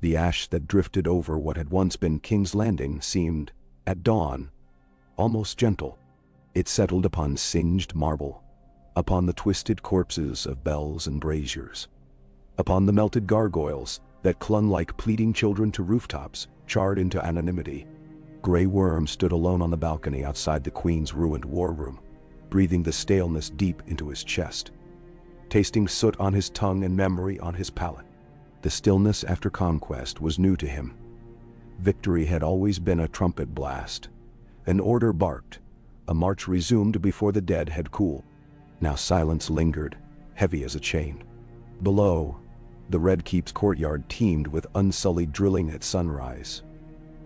The ash that drifted over what had once been King's Landing seemed, at dawn, almost gentle. It settled upon singed marble, upon the twisted corpses of bells and braziers, upon the melted gargoyles that clung like pleading children to rooftops, charred into anonymity. Grey Worm stood alone on the balcony outside the Queen's ruined war room, breathing the staleness deep into his chest, tasting soot on his tongue and memory on his palate. The stillness after conquest was new to him. Victory had always been a trumpet blast. An order barked. A march resumed before the dead had cooled. Now silence lingered, heavy as a chain. Below, the Red Keep's courtyard teemed with unsullied drilling at sunrise,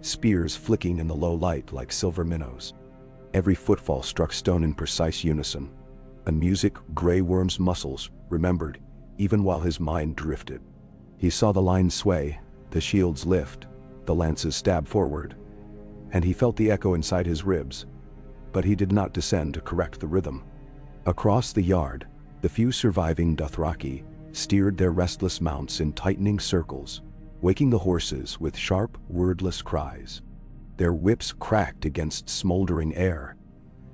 spears flicking in the low light like silver minnows. Every footfall struck stone in precise unison, a music Grey Worm's muscles remembered even while his mind drifted. He saw the lines sway, the shields lift, the lances stab forward, and he felt the echo inside his ribs, but he did not descend to correct the rhythm. Across the yard, the few surviving Dothraki steered their restless mounts in tightening circles, waking the horses with sharp, wordless cries. Their whips cracked against smoldering air,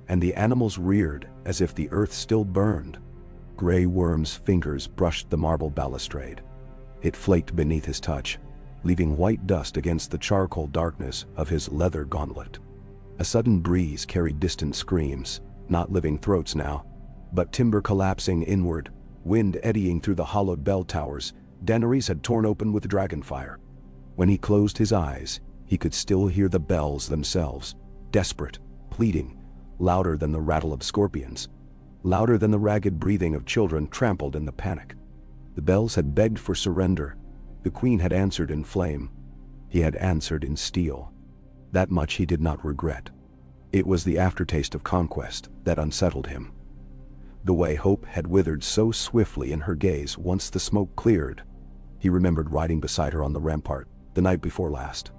and the animals reared as if the earth still burned. Grey Worm's fingers brushed the marble balustrade. It flaked beneath his touch, leaving white dust against the charcoal darkness of his leather gauntlet. A sudden breeze carried distant screams, not living throats now, but timber collapsing inward, wind eddying through the hollowed bell towers. Daenerys had torn open with dragonfire. When he closed his eyes, he could still hear the bells themselves, desperate, pleading, louder than the rattle of scorpions, louder than the ragged breathing of children trampled in the panic. The bells had begged for surrender. The Queen had answered in flame. He had answered in steel. That much he did not regret. It was the aftertaste of conquest that unsettled him. The way hope had withered so swiftly in her gaze once the smoke cleared. He remembered riding beside her on the rampart, the night before last.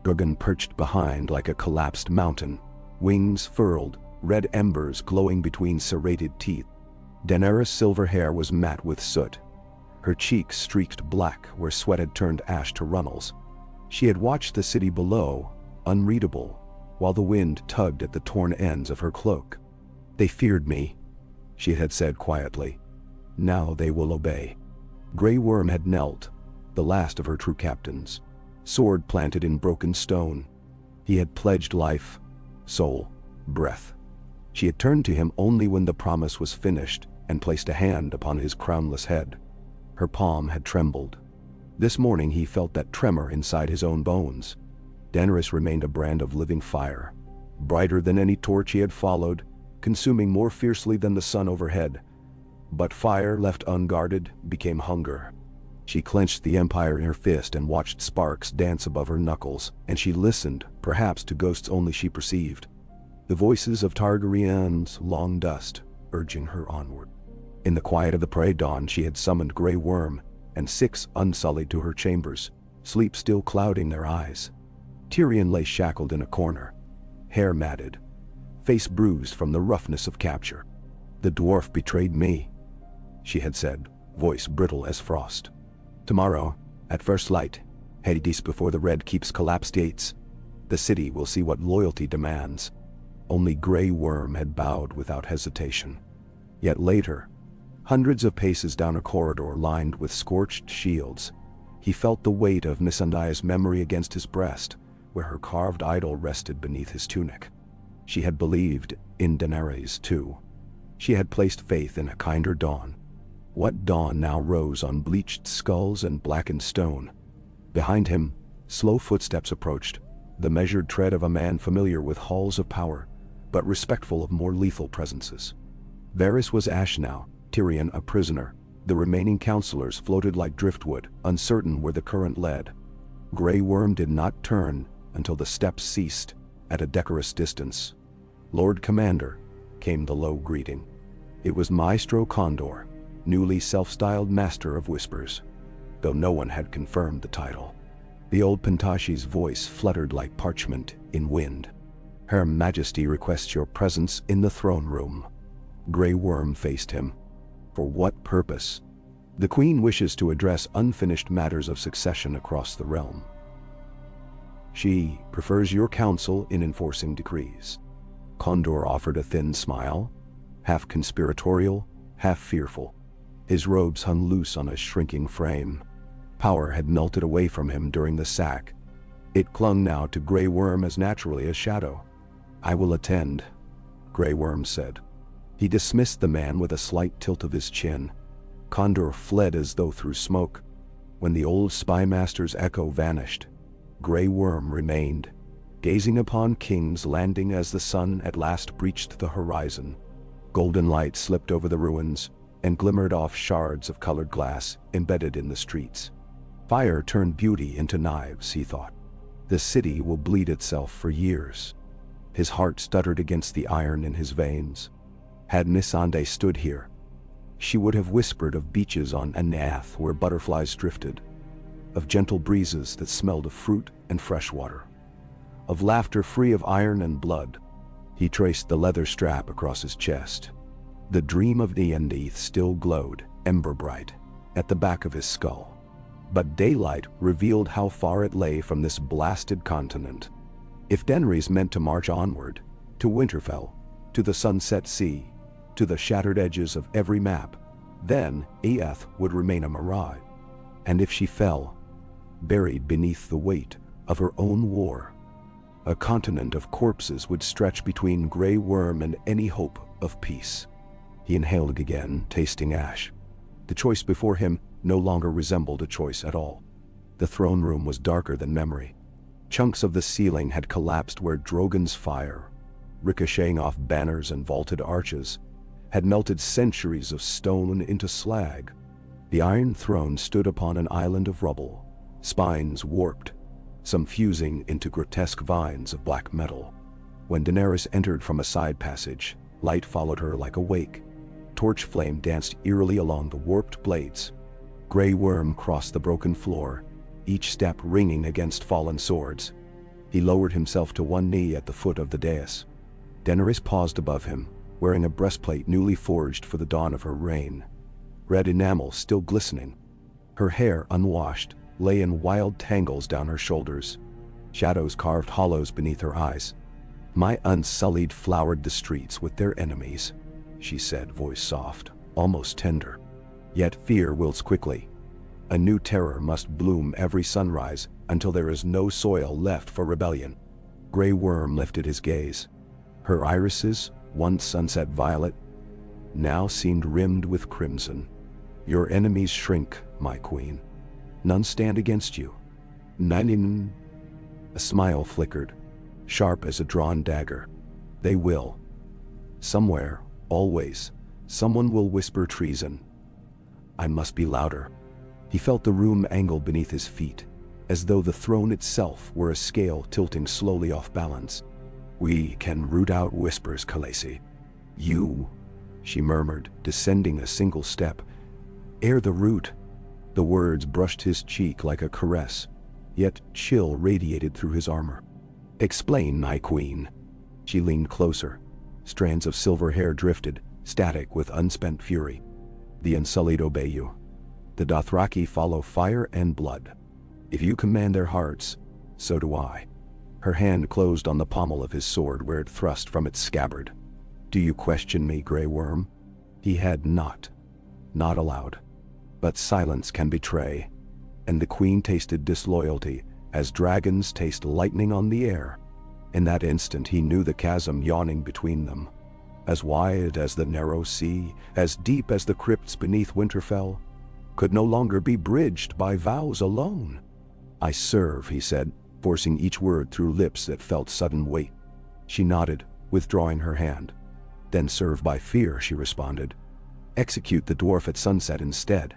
Drogon perched behind like a collapsed mountain, wings furled, red embers glowing between serrated teeth. Daenerys' silver hair was matte with soot. Her cheeks streaked black where sweat had turned ash to runnels. She had watched the city below, unreadable, while the wind tugged at the torn ends of her cloak. "They feared me," she had said quietly. "Now they will obey." Grey Worm had knelt, the last of her true captains, sword planted in broken stone. He had pledged life, soul, breath. She had turned to him only when the promise was finished and placed a hand upon his crownless head. Her palm had trembled. This morning he felt that tremor inside his own bones. Daenerys remained a brand of living fire, brighter than any torch he had followed, consuming more fiercely than the sun overhead. But fire left unguarded became hunger. She clenched the empire in her fist and watched sparks dance above her knuckles, and she listened, perhaps to ghosts only she perceived. The voices of Targaryen's long dust, urging her onward. In the quiet of the prey dawn she had summoned Grey Worm, and 6 unsullied to her chambers, sleep still clouding their eyes. Tyrion lay shackled in a corner, hair matted, face bruised from the roughness of capture. "The dwarf betrayed me," she had said, voice brittle as frost. "Tomorrow, at first light, Hades before the Red Keep's collapsed gates, the city will see what loyalty demands." Only Grey Worm had bowed without hesitation. Yet later, hundreds of paces down a corridor lined with scorched shields, he felt the weight of Missandeia's memory against his breast, where her carved idol rested beneath his tunic. She had believed in Daenerys too. She had placed faith in a kinder dawn. What dawn now rose on bleached skulls and blackened stone? Behind him, slow footsteps approached, the measured tread of a man familiar with halls of power, but respectful of more lethal presences. Varys was ash now, Tyrion a prisoner. The remaining counselors floated like driftwood, uncertain where the current led. Grey Worm did not turn until the steps ceased, at a decorous distance. "Lord Commander," came the low greeting. It was Maestro Condor, newly self-styled Master of Whispers, though no one had confirmed the title. The old Pentashi's voice fluttered like parchment in wind. "Her Majesty requests your presence in the throne room." Grey Worm faced him. For what purpose? The queen wishes to address unfinished matters of succession across the realm. She prefers your counsel in enforcing decrees. Condor offered a thin smile, half conspiratorial, half fearful. His robes hung loose on a shrinking frame. Power had melted away from him during the sack. It clung now to Grey Worm as naturally as shadow. "I will attend," Grey Worm said. He dismissed the man with a slight tilt of his chin. Condor fled as though through smoke. When the old spymaster's echo vanished, Grey Worm remained, gazing upon King's Landing as the sun at last breached the horizon. Golden light slipped over the ruins and glimmered off shards of colored glass embedded in the streets. Fire turned beauty into knives, he thought. The city will bleed itself for years. His heart stuttered against the iron in his veins. Had Missandei stood here, she would have whispered of beaches on Anath where butterflies drifted, of gentle breezes that smelled of fruit and fresh water, of laughter free of iron and blood. He traced the leather strap across his chest. The dream of Niendeath still glowed, ember bright, at the back of his skull. But daylight revealed how far it lay from this blasted continent. If Daenerys meant to march onward, to Winterfell, to the Sunset Sea, to the shattered edges of every map, then Eath would remain a mirage. And if she fell, buried beneath the weight of her own war, a continent of corpses would stretch between Grey Worm and any hope of peace. He inhaled again, tasting ash. The choice before him no longer resembled a choice at all. The throne room was darker than memory. Chunks of the ceiling had collapsed where Drogon's fire, ricocheting off banners and vaulted arches, had melted centuries of stone into slag. The Iron Throne stood upon an island of rubble, spines warped, some fusing into grotesque vines of black metal. When Daenerys entered from a side passage, light followed her like a wake. Torch flame danced eerily along the warped blades. Grey Worm crossed the broken floor, each step ringing against fallen swords. He lowered himself to one knee at the foot of the dais. Daenerys paused above him, wearing a breastplate newly forged for the dawn of her reign. Red enamel still glistening. Her hair, unwashed, lay in wild tangles down her shoulders. Shadows carved hollows beneath her eyes. "My unsullied flowered the streets with their enemies," she said, voice soft, almost tender. "Yet fear wilts quickly. A new terror must bloom every sunrise until there is no soil left for rebellion." Grey Worm lifted his gaze. Her irises, once sunset violet, now seemed rimmed with crimson. "Your enemies shrink, my queen. None stand against you. Nine." A smile flickered, sharp as a drawn dagger. "They will. Somewhere, always, someone will whisper treason. I must be louder." He felt the room angle beneath his feet, as though the throne itself were a scale tilting slowly off balance. "We can root out whispers, Khaleesi." "You," she murmured, descending a single step. "Ere the root." The words brushed his cheek like a caress, yet chill radiated through his armor. "Explain, my queen." She leaned closer. Strands of silver hair drifted, static with unspent fury. "The Unsullied obey you. The Dothraki follow fire and blood. If you command their hearts, so do I." Her hand closed on the pommel of his sword where it thrust from its scabbard. "Do you question me, Grey Worm?" He had not aloud. But silence can betray, and the queen tasted disloyalty as dragons taste lightning on the air. In that instant he knew the chasm yawning between them. As wide as the narrow sea, as deep as the crypts beneath Winterfell, could no longer be bridged by vows alone. "I serve," he said, forcing each word through lips that felt sudden weight. She nodded, withdrawing her hand. "Then serve by fear," she responded. "Execute the dwarf at sunset instead.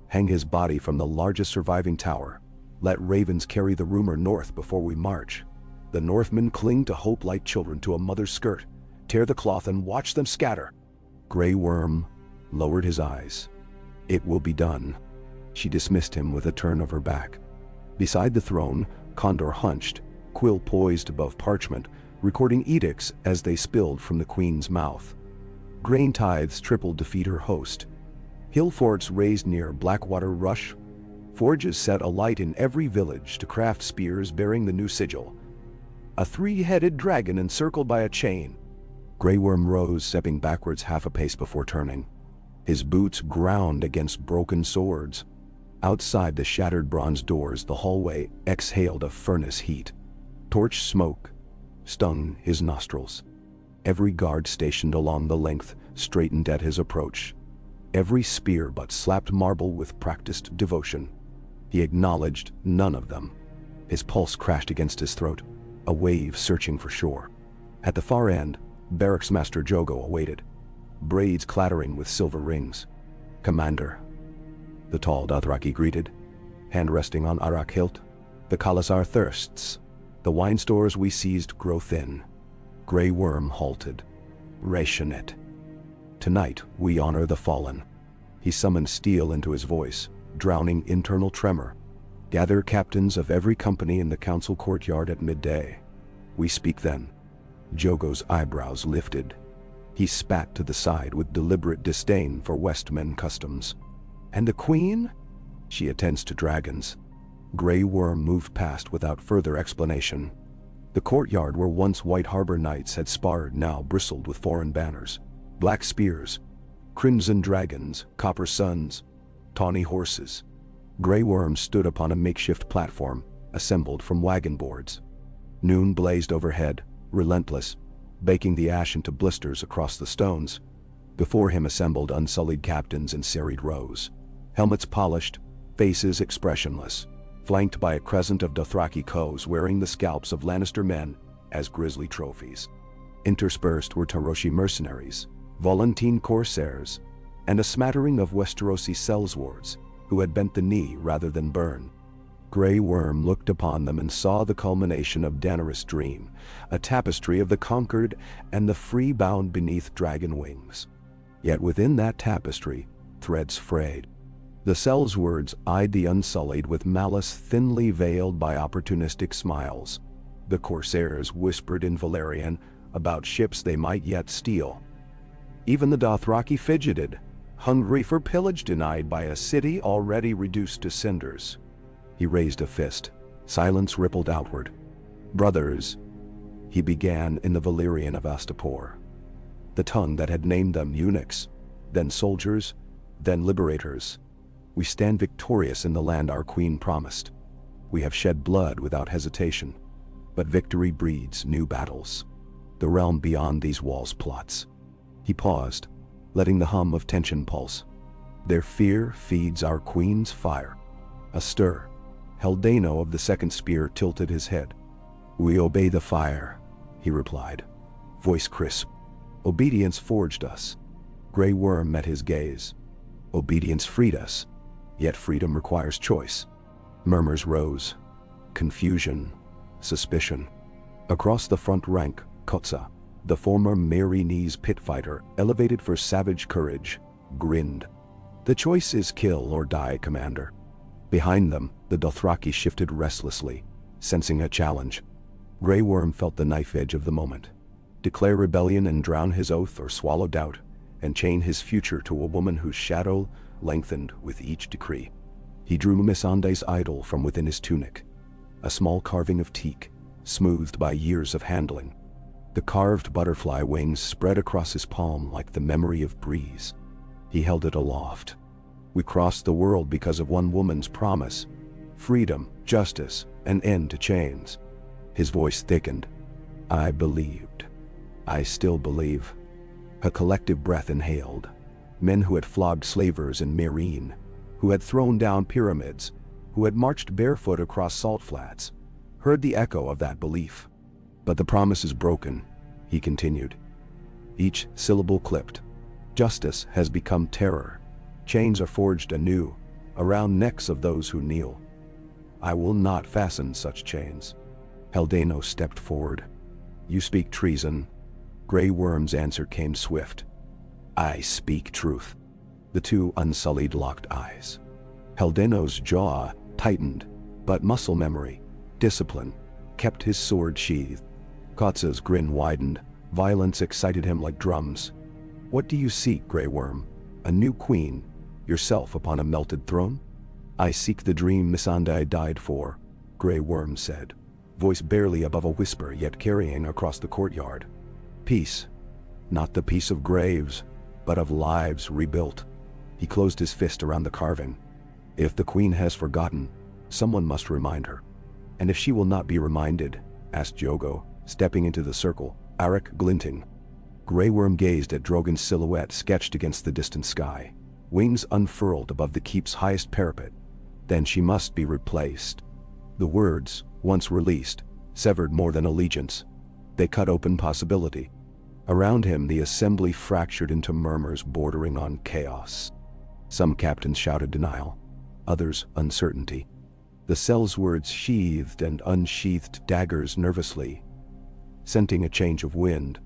Hang his body from the largest surviving tower. Let ravens carry the rumor north before we march. The Northmen cling to hope like children to a mother's skirt. Tear the cloth and watch them scatter." Grey Worm lowered his eyes. "It will be done." She dismissed him with a turn of her back. Beside the throne, Condor hunched, quill poised above parchment, recording edicts as they spilled from the queen's mouth. Grain tithes tripled to feed her host. Hill forts raised near Blackwater Rush, forges set alight in every village to craft spears bearing the new sigil. A three-headed dragon encircled by a chain. Grey Worm rose, stepping backwards half a pace before turning. His boots ground against broken swords. Outside the shattered bronze doors, the hallway exhaled a furnace heat. Torch smoke stung his nostrils. Every guard stationed along the length straightened at his approach. Every spear but slapped marble with practiced devotion. He acknowledged none of them. His pulse crashed against his throat, a wave searching for shore. At the far end, Barracks Master Jogo awaited, braids clattering with silver rings. "Commander," the tall Dothraki greeted, hand resting on Arak hilt. "The Khalasar thirsts. The wine stores we seized grow thin." Grey Worm halted. "Ration it. Tonight we honor the fallen." He summoned steel into his voice, drowning internal tremor. "Gather captains of every company in the council courtyard at midday. We speak then." Jogo's eyebrows lifted. He spat to the side with deliberate disdain for Westmen customs. "And the Queen? She attends to dragons." Grey Worm moved past without further explanation. The courtyard where once White Harbor knights had sparred now bristled with foreign banners. Black spears, crimson dragons, copper suns, tawny horses. Grey Worm stood upon a makeshift platform, assembled from wagon boards. Noon blazed overhead, relentless, baking the ash into blisters across the stones. Before him assembled unsullied captains in serried rows, helmets polished, faces expressionless, flanked by a crescent of Dothraki cows wearing the scalps of Lannister men as grisly trophies. Interspersed were Taroshi mercenaries, Volantene corsairs, and a smattering of Westerosi sellswords who had bent the knee rather than burn. Grey Worm looked upon them and saw the culmination of Daenerys' dream, a tapestry of the conquered and the free bound beneath dragon wings. Yet within that tapestry, threads frayed. The sellswords eyed the unsullied with malice thinly veiled by opportunistic smiles. The corsairs whispered in Valyrian about ships they might yet steal. Even the Dothraki fidgeted, hungry for pillage denied by a city already reduced to cinders. He raised a fist. Silence rippled outward. "Brothers," he began in the Valyrian of Astapor, the tongue that had named them eunuchs, then soldiers, then liberators. "We stand victorious in the land our queen promised. We have shed blood without hesitation, but victory breeds new battles. The realm beyond these walls plots." He paused, letting the hum of tension pulse. "Their fear feeds our queen's fire." A stir. Haldano of the second spear tilted his head. "We obey the fire," he replied, voice crisp. "Obedience forged us." Grey Worm met his gaze. "Obedience freed us, yet freedom requires choice." Murmurs rose. Confusion, suspicion. Across the front rank, Kotza, the former Meereenese pit fighter, elevated for savage courage, grinned. "The choice is kill or die, Commander." Behind them, the Dothraki shifted restlessly, sensing a challenge. Grey Worm felt the knife edge of the moment. Declare rebellion and drown his oath, or swallow doubt, and chain his future to a woman whose shadow lengthened with each decree. He drew Missandei's idol from within his tunic, a small carving of teak, smoothed by years of handling. The carved butterfly wings spread across his palm like the memory of breeze. He held it aloft. "We crossed the world because of one woman's promise. Freedom, justice, an end to chains." His voice thickened. "I believed. I still believe." A collective breath inhaled. Men who had flogged slavers in Meereen, who had thrown down pyramids, who had marched barefoot across salt flats, heard the echo of that belief. "But the promise is broken," he continued, each syllable clipped. "Justice has become terror. Chains are forged anew, around necks of those who kneel. I will not fasten such chains." Haldano stepped forward. "You speak treason." Grey Worm's answer came swift. "I speak truth." The two unsullied locked eyes. Haldano's jaw tightened, but muscle memory, discipline, kept his sword sheathed. Kotza's grin widened. Violence excited him like drums. "What do you seek, Grey Worm? A new queen? Yourself upon a melted throne? I seek the dream Missandei died for, Grey Worm said, voice barely above a whisper yet carrying across the courtyard. Peace. Not the peace of graves, but of lives rebuilt. He closed his fist around the carving. If the queen has forgotten, someone must remind her. And if she will not be reminded, asked Jogo, stepping into the circle, Arak glinting. Grey Worm gazed at Drogon's silhouette sketched against the distant sky, wings unfurled above the keep's highest parapet. Then she must be replaced. The words, once released, severed more than allegiance. They cut open possibility. Around him the assembly fractured into murmurs bordering on chaos. Some captains shouted denial, others uncertainty. The cell's words sheathed and unsheathed daggers nervously, scenting a change of wind.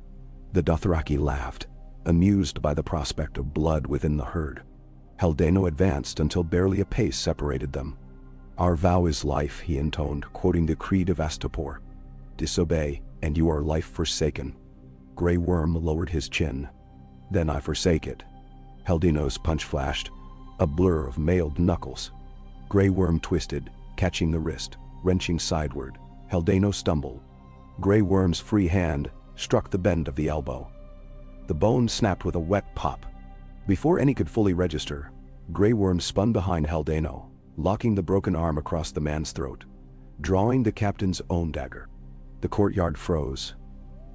The Dothraki laughed, amused by the prospect of blood within the herd. Haldano advanced until barely a pace separated them. Our vow is life, he intoned, quoting the creed of Astapor. Disobey, and you are life forsaken. Grey Worm lowered his chin. Then I forsake it. Haldano's punch flashed, a blur of mailed knuckles. Grey Worm twisted, catching the wrist, wrenching sideward. Haldano stumbled. Grey Worm's free hand struck the bend of the elbow. The bone snapped with a wet pop. Before any could fully register, Grey Worm spun behind Haldano, locking the broken arm across the man's throat, drawing the captain's own dagger. The courtyard froze.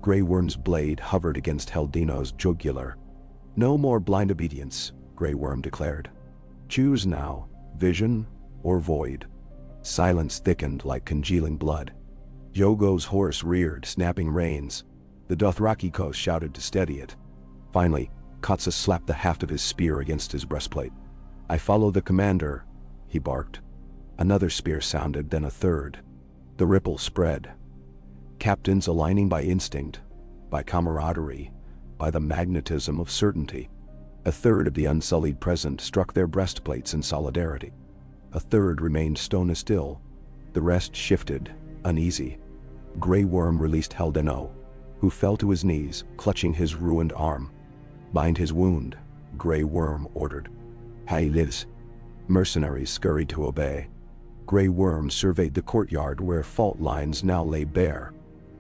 Grey Worm's blade hovered against Haldano's jugular. No more blind obedience, Grey Worm declared. Choose now, vision or void. Silence thickened like congealing blood. Jogo's horse reared, snapping reins. The Dothraki coast shouted to steady it. Finally, Katsa slapped the haft of his spear against his breastplate. I follow the commander, he barked. Another spear sounded, then a third. The ripple spread. Captains aligning by instinct, by camaraderie, by the magnetism of certainty. A third of the unsullied present struck their breastplates in solidarity. A third remained stone still. The rest shifted, uneasy. Grey Worm released Haldano, who fell to his knees, clutching his ruined arm. Bind his wound, Grey Worm ordered. Hailiz. Mercenaries scurried to obey. Grey Worm surveyed the courtyard where fault lines now lay bare.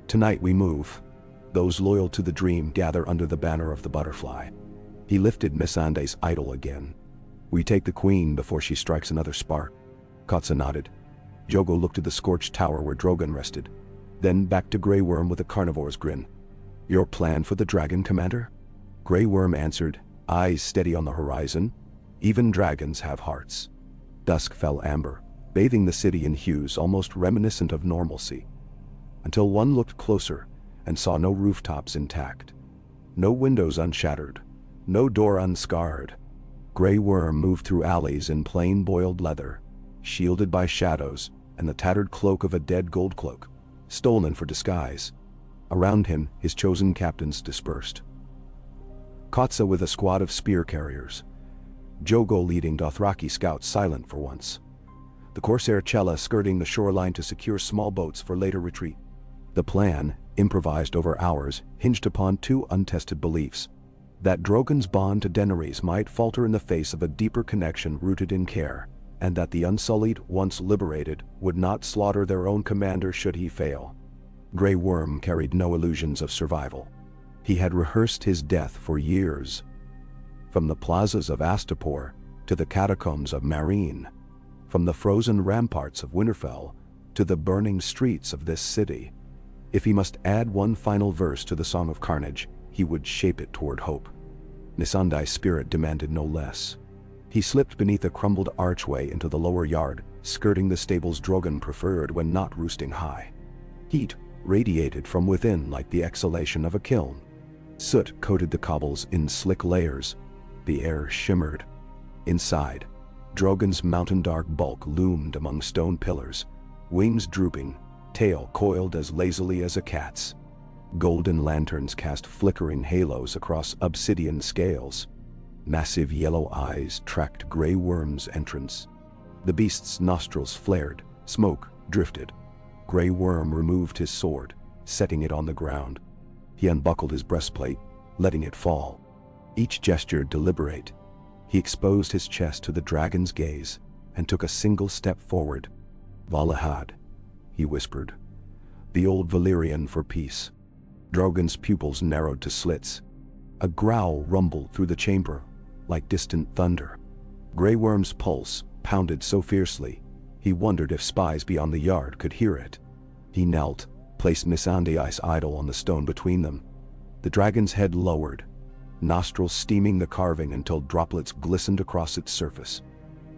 Tonight we move. Those loyal to the dream gather under the banner of the butterfly. He lifted Missandei's idol again. We take the queen before she strikes another spark. Katsa nodded. Jogo looked at the scorched tower where Drogon rested, then back to Grey Worm with a carnivore's grin. Your plan for the dragon, Commander? Grey Worm answered, eyes steady on the horizon. Even dragons have hearts. Dusk fell amber, bathing the city in hues almost reminiscent of normalcy. Until one looked closer and saw no rooftops intact, no windows unshattered, no door unscarred. Grey Worm moved through alleys in plain boiled leather, shielded by shadows and the tattered cloak of a dead gold cloak, stolen for disguise. Around him, his chosen captains dispersed. Katsa with a squad of spear carriers. Jogo leading Dothraki scouts silent for once. The Corsair Chella skirting the shoreline to secure small boats for later retreat. The plan, improvised over hours, hinged upon two untested beliefs. That Drogon's bond to Daenerys might falter in the face of a deeper connection rooted in care, and that the Unsullied, once liberated, would not slaughter their own commander should he fail. Grey Worm carried no illusions of survival. He had rehearsed his death for years. From the plazas of Astapor to the catacombs of Marine, from the frozen ramparts of Winterfell to the burning streets of this city. If he must add one final verse to the Song of Carnage, he would shape it toward hope. Missandei's spirit demanded no less. He slipped beneath a crumbled archway into the lower yard, skirting the stables Drogon preferred when not roosting high. Heat radiated from within like the exhalation of a kiln. Soot coated the cobbles in slick layers. The air shimmered. Inside, Drogon's mountain-dark bulk loomed among stone pillars, wings drooping, tail coiled as lazily as a cat's. Golden lanterns cast flickering halos across obsidian scales. Massive yellow eyes tracked Grey Worm's entrance. The beast's nostrils flared, smoke drifted. Grey Worm removed his sword, setting it on the ground. He unbuckled his breastplate, letting it fall. Each gesture deliberate. He exposed his chest to the dragon's gaze and took a single step forward. "Valahad," he whispered. "The old Valyrian for peace." Drogon's pupils narrowed to slits. A growl rumbled through the chamber, like distant thunder. Grey Worm's pulse pounded so fiercely, he wondered if spies beyond the yard could hear it. He knelt, placed Missandei's idol on the stone between them. The dragon's head lowered, nostrils steaming the carving until droplets glistened across its surface.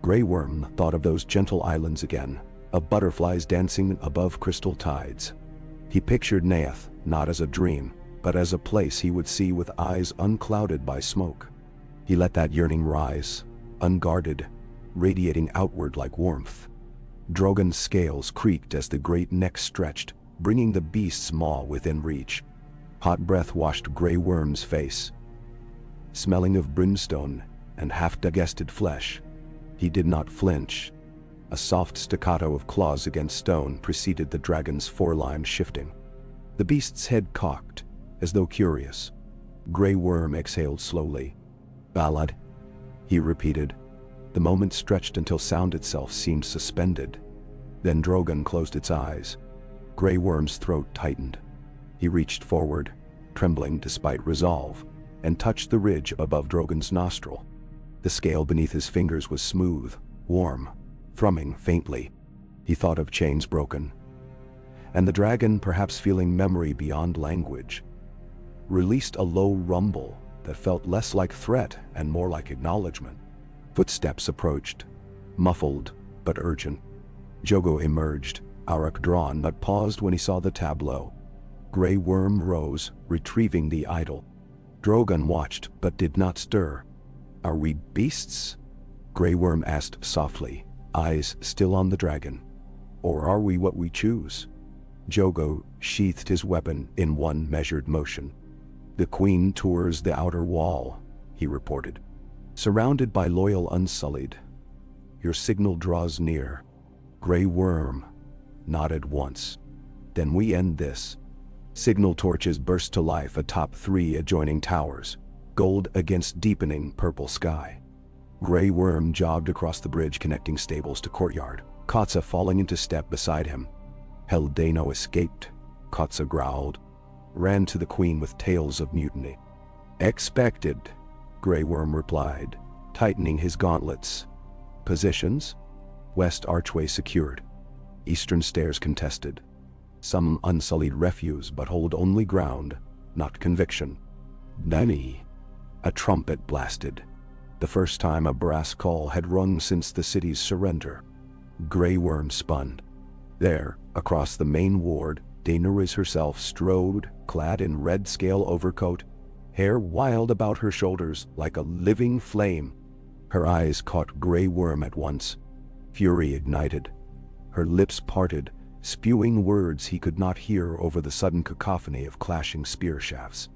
Grey Worm thought of those gentle islands again, of butterflies dancing above crystal tides. He pictured Neath not as a dream, but as a place he would see with eyes unclouded by smoke. He let that yearning rise, unguarded, radiating outward like warmth. Drogon's scales creaked as the great neck stretched, bringing the beast's maw within reach. Hot breath washed Grey Worm's face, smelling of brimstone and half-digested flesh. He did not flinch. A soft staccato of claws against stone preceded the dragon's forelimb shifting. The beast's head cocked, as though curious. Grey Worm exhaled slowly. "Ballad," he repeated. The moment stretched until sound itself seemed suspended. Then Drogon closed its eyes. Grey Worm's throat tightened. He reached forward, trembling despite resolve, and touched the ridge above Drogon's nostril. The scale beneath his fingers was smooth, warm, thrumming faintly. He thought of chains broken, and the dragon, perhaps feeling memory beyond language, released a low rumble that felt less like threat and more like acknowledgement. Footsteps approached, muffled but urgent. Jogo emerged, Arak drawn, but paused when he saw the tableau. Grey Worm rose, retrieving the idol. Drogon watched but did not stir. "Are we beasts?" Grey Worm asked softly, eyes still on the dragon. "Or are we what we choose?" Jogo sheathed his weapon in one measured motion. "The Queen tours the outer wall," he reported. "Surrounded by loyal Unsullied. Your signal draws near." Grey Worm nodded once. "Then we end this." Signal torches burst to life atop 3 adjoining towers, gold against deepening purple sky. Grey Worm jogged across the bridge connecting stables to courtyard, Kotsa falling into step beside him. Heldano escaped, Kotsa growled, ran to the Queen with tales of mutiny. "Expected," Grey Worm replied, tightening his gauntlets. "Positions?" West archway secured. Eastern stairs contested. Some Unsullied refuse but hold only ground, not conviction. "Nani!" A trumpet blasted. The first time a brass call had rung since the city's surrender. Grey Worm spun. There, across the main ward, Daenerys herself strode, clad in red scale overcoat, hair wild about her shoulders like a living flame. Her eyes caught Grey Worm at once. Fury ignited. Her lips parted, spewing words he could not hear over the sudden cacophony of clashing spear shafts.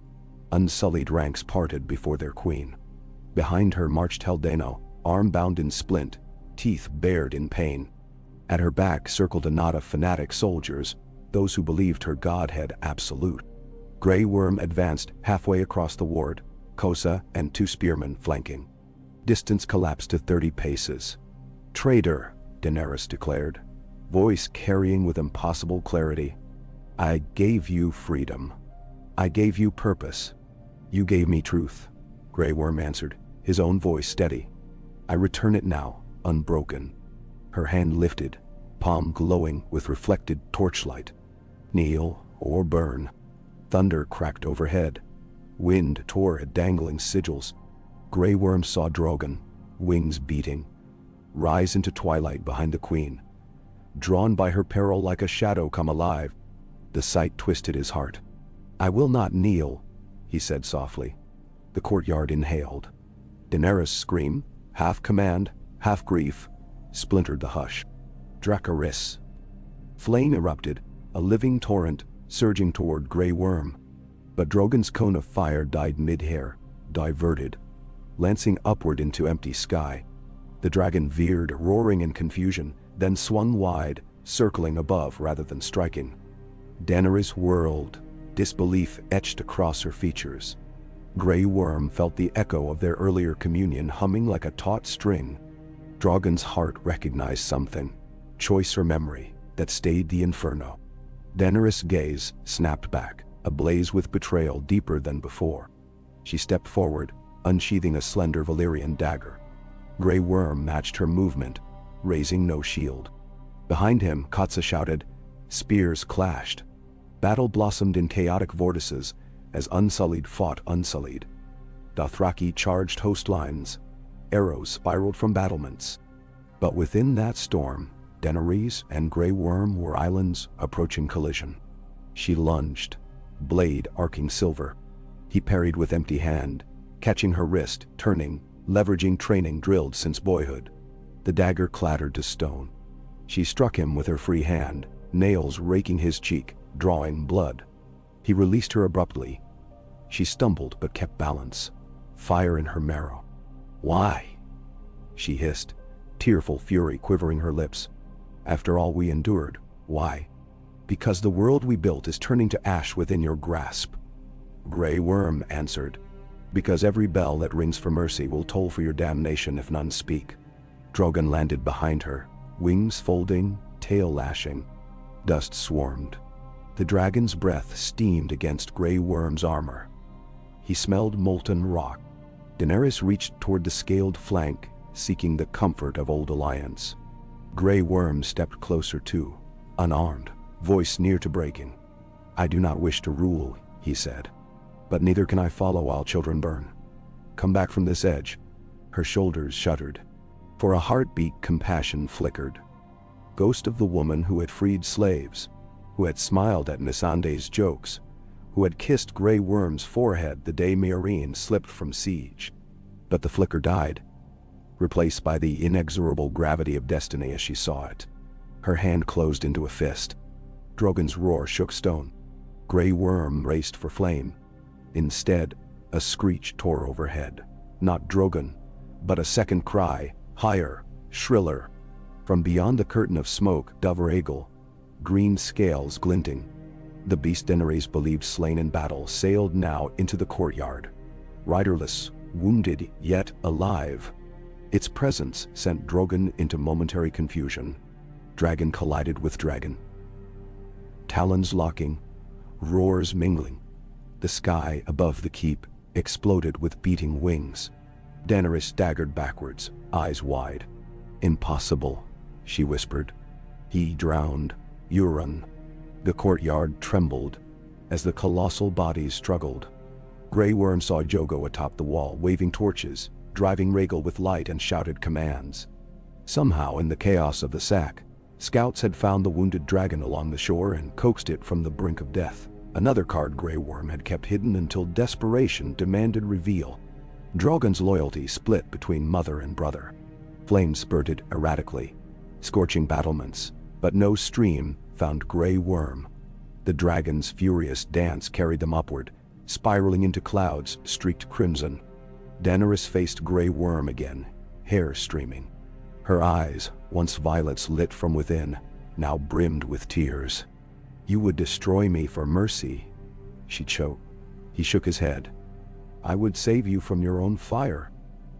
Unsullied ranks parted before their queen. Behind her marched Heldano, arm bound in splint, teeth bared in pain. At her back circled a knot of fanatic soldiers, those who believed her godhead absolute. Grey Worm advanced halfway across the ward, Kosa and 2 spearmen flanking. Distance collapsed to 30 paces. "Traitor," Daenerys declared, voice carrying with impossible clarity. "I gave you freedom. I gave you purpose. You gave me truth," Grey Worm answered, his own voice steady. "I return it now, unbroken." Her hand lifted, palm glowing with reflected torchlight. "Kneel or burn." Thunder cracked overhead. Wind tore at dangling sigils. Grey Worm saw Drogon, wings beating, rise into twilight behind the Queen. Drawn by her peril like a shadow come alive, the sight twisted his heart. "I will not kneel," he said softly. The courtyard inhaled. Daenerys' scream, half command, half grief, splintered the hush. Dracarys. Flame erupted, a living torrent, surging toward Grey Worm. But Drogon's cone of fire died mid-air, diverted, lancing upward into empty sky. The dragon veered, roaring in confusion, then swung wide, circling above rather than striking. Daenerys whirled, disbelief etched across her features. Grey Worm felt the echo of their earlier communion humming like a taut string. Drogon's heart recognized something, choice or memory, that stayed the inferno. Daenerys' gaze snapped back, ablaze with betrayal deeper than before. She stepped forward, unsheathing a slender Valyrian dagger. Grey Worm matched her movement, raising no shield. Behind him, Katsa shouted. Spears clashed. Battle blossomed in chaotic vortices as Unsullied fought Unsullied. Dothraki charged host lines. Arrows spiraled from battlements. But within that storm, Daenerys and Grey Worm were islands approaching collision. She lunged, blade arcing silver. He parried with empty hand, catching her wrist, turning, leveraging training drilled since boyhood. The dagger clattered to stone. She struck him with her free hand, nails raking his cheek, drawing blood. He released her abruptly. She stumbled but kept balance, fire in her marrow. Why? She hissed, tearful fury quivering her lips. After all we endured, why? Because the world we built is turning to ash within your grasp. Grey Worm answered. Because every bell that rings for mercy will toll for your damnation if none speak. Drogon landed behind her, wings folding, tail lashing. Dust swarmed. The dragon's breath steamed against Grey Worm's armor. He smelled molten rock. Daenerys reached toward the scaled flank, seeking the comfort of old alliance. Grey Worm stepped closer too, unarmed, voice near to breaking. I do not wish to rule, he said. But neither can I follow while children burn. Come back from this edge. Her shoulders shuddered. For a heartbeat compassion flickered. Ghost of the woman who had freed slaves, who had smiled at Missandei's jokes, who had kissed Grey Worm's forehead the day Meereen slipped from siege. But the flicker died, replaced by the inexorable gravity of destiny as she saw it. Her hand closed into a fist. Drogon's roar shook stone. Grey Worm raced for flame. Instead, a screech tore overhead. Not Drogon, but a second cry, higher, shriller. From beyond the curtain of smoke, Doveraegel, green scales glinting. The beast Daenerys believed slain in battle sailed now into the courtyard. Riderless, wounded yet alive. Its presence sent Drogon into momentary confusion. Dragon collided with dragon. Talons locking, roars mingling. The sky above the keep exploded with beating wings. Daenerys staggered backwards, eyes wide. Impossible, she whispered. He drowned. Euron. The courtyard trembled as the colossal bodies struggled. Grey Worm saw Jogo atop the wall, waving torches, driving Rhaegal with light and shouted commands. Somehow, in the chaos of the sack, scouts had found the wounded dragon along the shore and coaxed it from the brink of death. Another card Grey Worm had kept hidden until desperation demanded reveal. Drogon's loyalty split between mother and brother. Flames spurted erratically, scorching battlements, but no stream found Grey Worm. The dragon's furious dance carried them upward, spiraling into clouds streaked crimson. Daenerys faced Grey Worm again, hair streaming. Her eyes, once violets lit from within, now brimmed with tears. You would destroy me for mercy, she choked. He shook his head. I would save you from your own fire.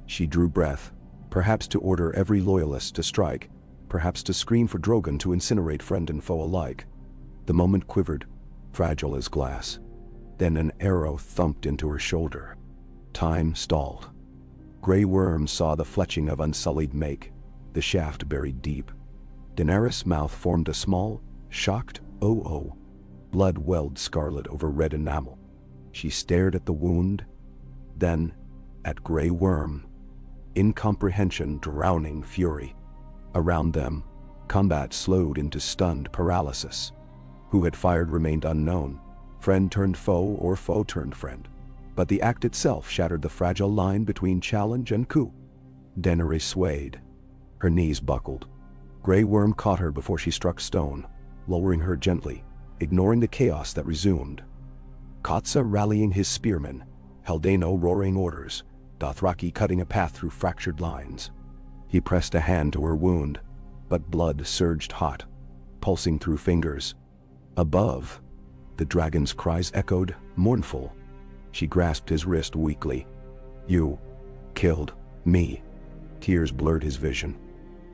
She drew breath, perhaps to order every loyalist to strike, perhaps to scream for Drogon to incinerate friend and foe alike. The moment quivered, fragile as glass. Then an arrow thumped into her shoulder. Time stalled. Grey Worm saw the fletching of unsullied make, the shaft buried deep. Daenerys' mouth formed a small, shocked "oh-oh." Blood welled scarlet over red enamel. She stared at the wound, then at Grey Worm. Incomprehension drowning fury. Around them, combat slowed into stunned paralysis. Who had fired remained unknown, friend turned foe or foe turned friend. But the act itself shattered the fragile line between challenge and coup. Daenerys swayed. Her knees buckled. Grey Worm caught her before she struck stone, lowering her gently, ignoring the chaos that resumed. Katsa rallying his spearmen, Haldano roaring orders, Dothraki cutting a path through fractured lines. He pressed a hand to her wound, but blood surged hot, pulsing through fingers. Above, the dragon's cries echoed, mournful. She grasped his wrist weakly. You killed me. Tears blurred his vision.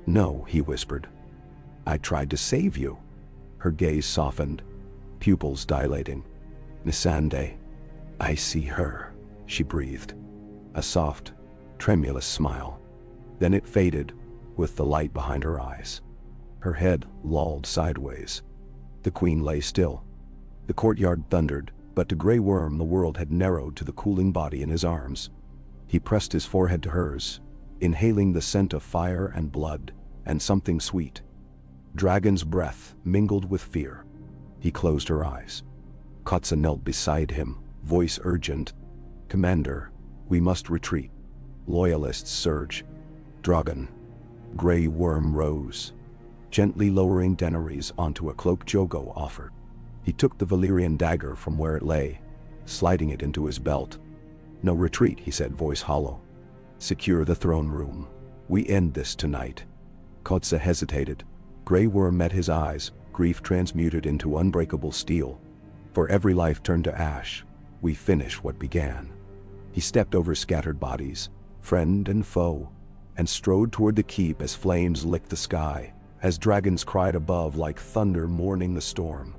No, he whispered. I tried to save you. Her gaze softened, pupils dilating. Missandei. I see her, she breathed. A soft, tremulous smile. Then it faded, with the light behind her eyes. Her head lolled sideways. The queen lay still. The courtyard thundered, but to Grey Worm the world had narrowed to the cooling body in his arms. He pressed his forehead to hers, inhaling the scent of fire and blood, and something sweet. Dragon's breath mingled with fear. He closed her eyes. Kotsa knelt beside him, voice urgent. Commander, we must retreat. Loyalists surge. Dragon. Grey Worm rose, gently lowering Daenerys onto a cloak Jogo offered. He took the Valyrian dagger from where it lay, sliding it into his belt. No retreat, he said, voice hollow. Secure the throne room. We end this tonight. Kotsa hesitated. Grey Worm met his eyes, grief transmuted into unbreakable steel. For every life turned to ash, we finish what began. He stepped over scattered bodies, friend and foe, and strode toward the keep as flames licked the sky, as dragons cried above like thunder mourning the storm.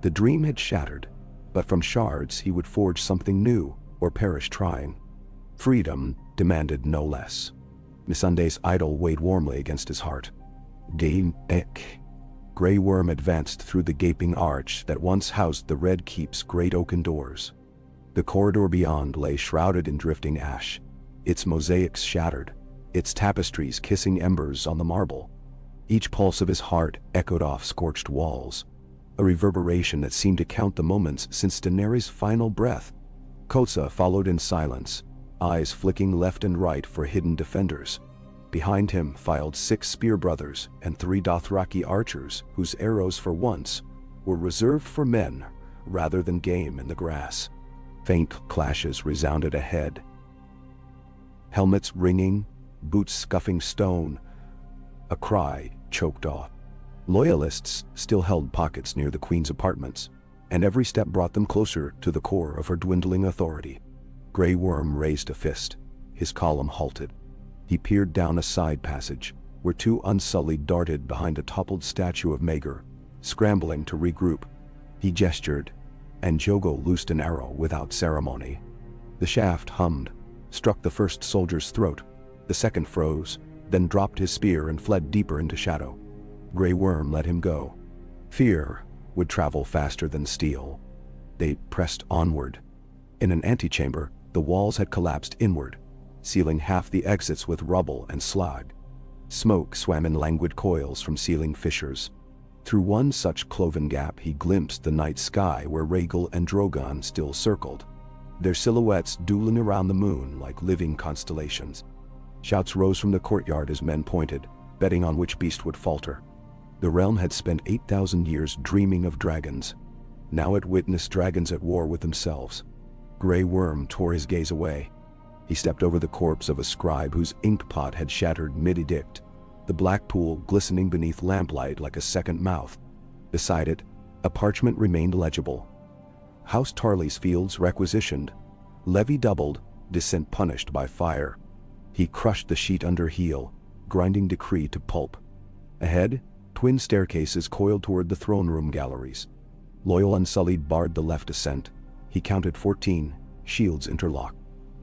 The dream had shattered, but from shards he would forge something new, or perish trying. Freedom demanded no less. Missandei's idol weighed warmly against his heart. Grey Worm advanced through the gaping arch that once housed the Red Keep's great oaken doors. The corridor beyond lay shrouded in drifting ash, its mosaics shattered, its tapestries kissing embers on the marble. Each pulse of his heart echoed off scorched walls, a reverberation that seemed to count the moments since Daenerys' final breath. Kotsa followed in silence, eyes flicking left and right for hidden defenders. Behind him filed 6 spear brothers and 3 Dothraki archers whose arrows for once were reserved for men rather than game in the grass. Faint clashes resounded ahead. Helmets ringing, boots scuffing stone. A cry choked off. Loyalists still held pockets near the queen's apartments, and every step brought them closer to the core of her dwindling authority. Grey Worm raised a fist. His column halted. He peered down a side passage, where 2 Unsullied darted behind a toppled statue of Maegor, scrambling to regroup. He gestured, and Jogo loosed an arrow without ceremony. The shaft hummed, struck the first soldier's throat. The second froze, then dropped his spear and fled deeper into shadow. Grey Worm let him go. Fear would travel faster than steel. They pressed onward. In an antechamber, the walls had collapsed inward, sealing half the exits with rubble and slag. Smoke swam in languid coils from ceiling fissures. Through one such cloven gap he glimpsed the night sky where Rhaegal and Drogon still circled, their silhouettes dueling around the moon like living constellations. Shouts rose from the courtyard as men pointed, betting on which beast would falter. The realm had spent 8,000 years dreaming of dragons. Now it witnessed dragons at war with themselves. Grey Worm tore his gaze away. He stepped over the corpse of a scribe whose inkpot had shattered mid-edict, the black pool glistening beneath lamplight like a second mouth. Beside it, a parchment remained legible. House Tarly's fields requisitioned. Levy doubled, descent punished by fire. He crushed the sheet under heel, grinding decree to pulp. Ahead, twin staircases coiled toward the throne room galleries. Loyal Unsullied barred the left ascent. He counted 14, shields interlocked.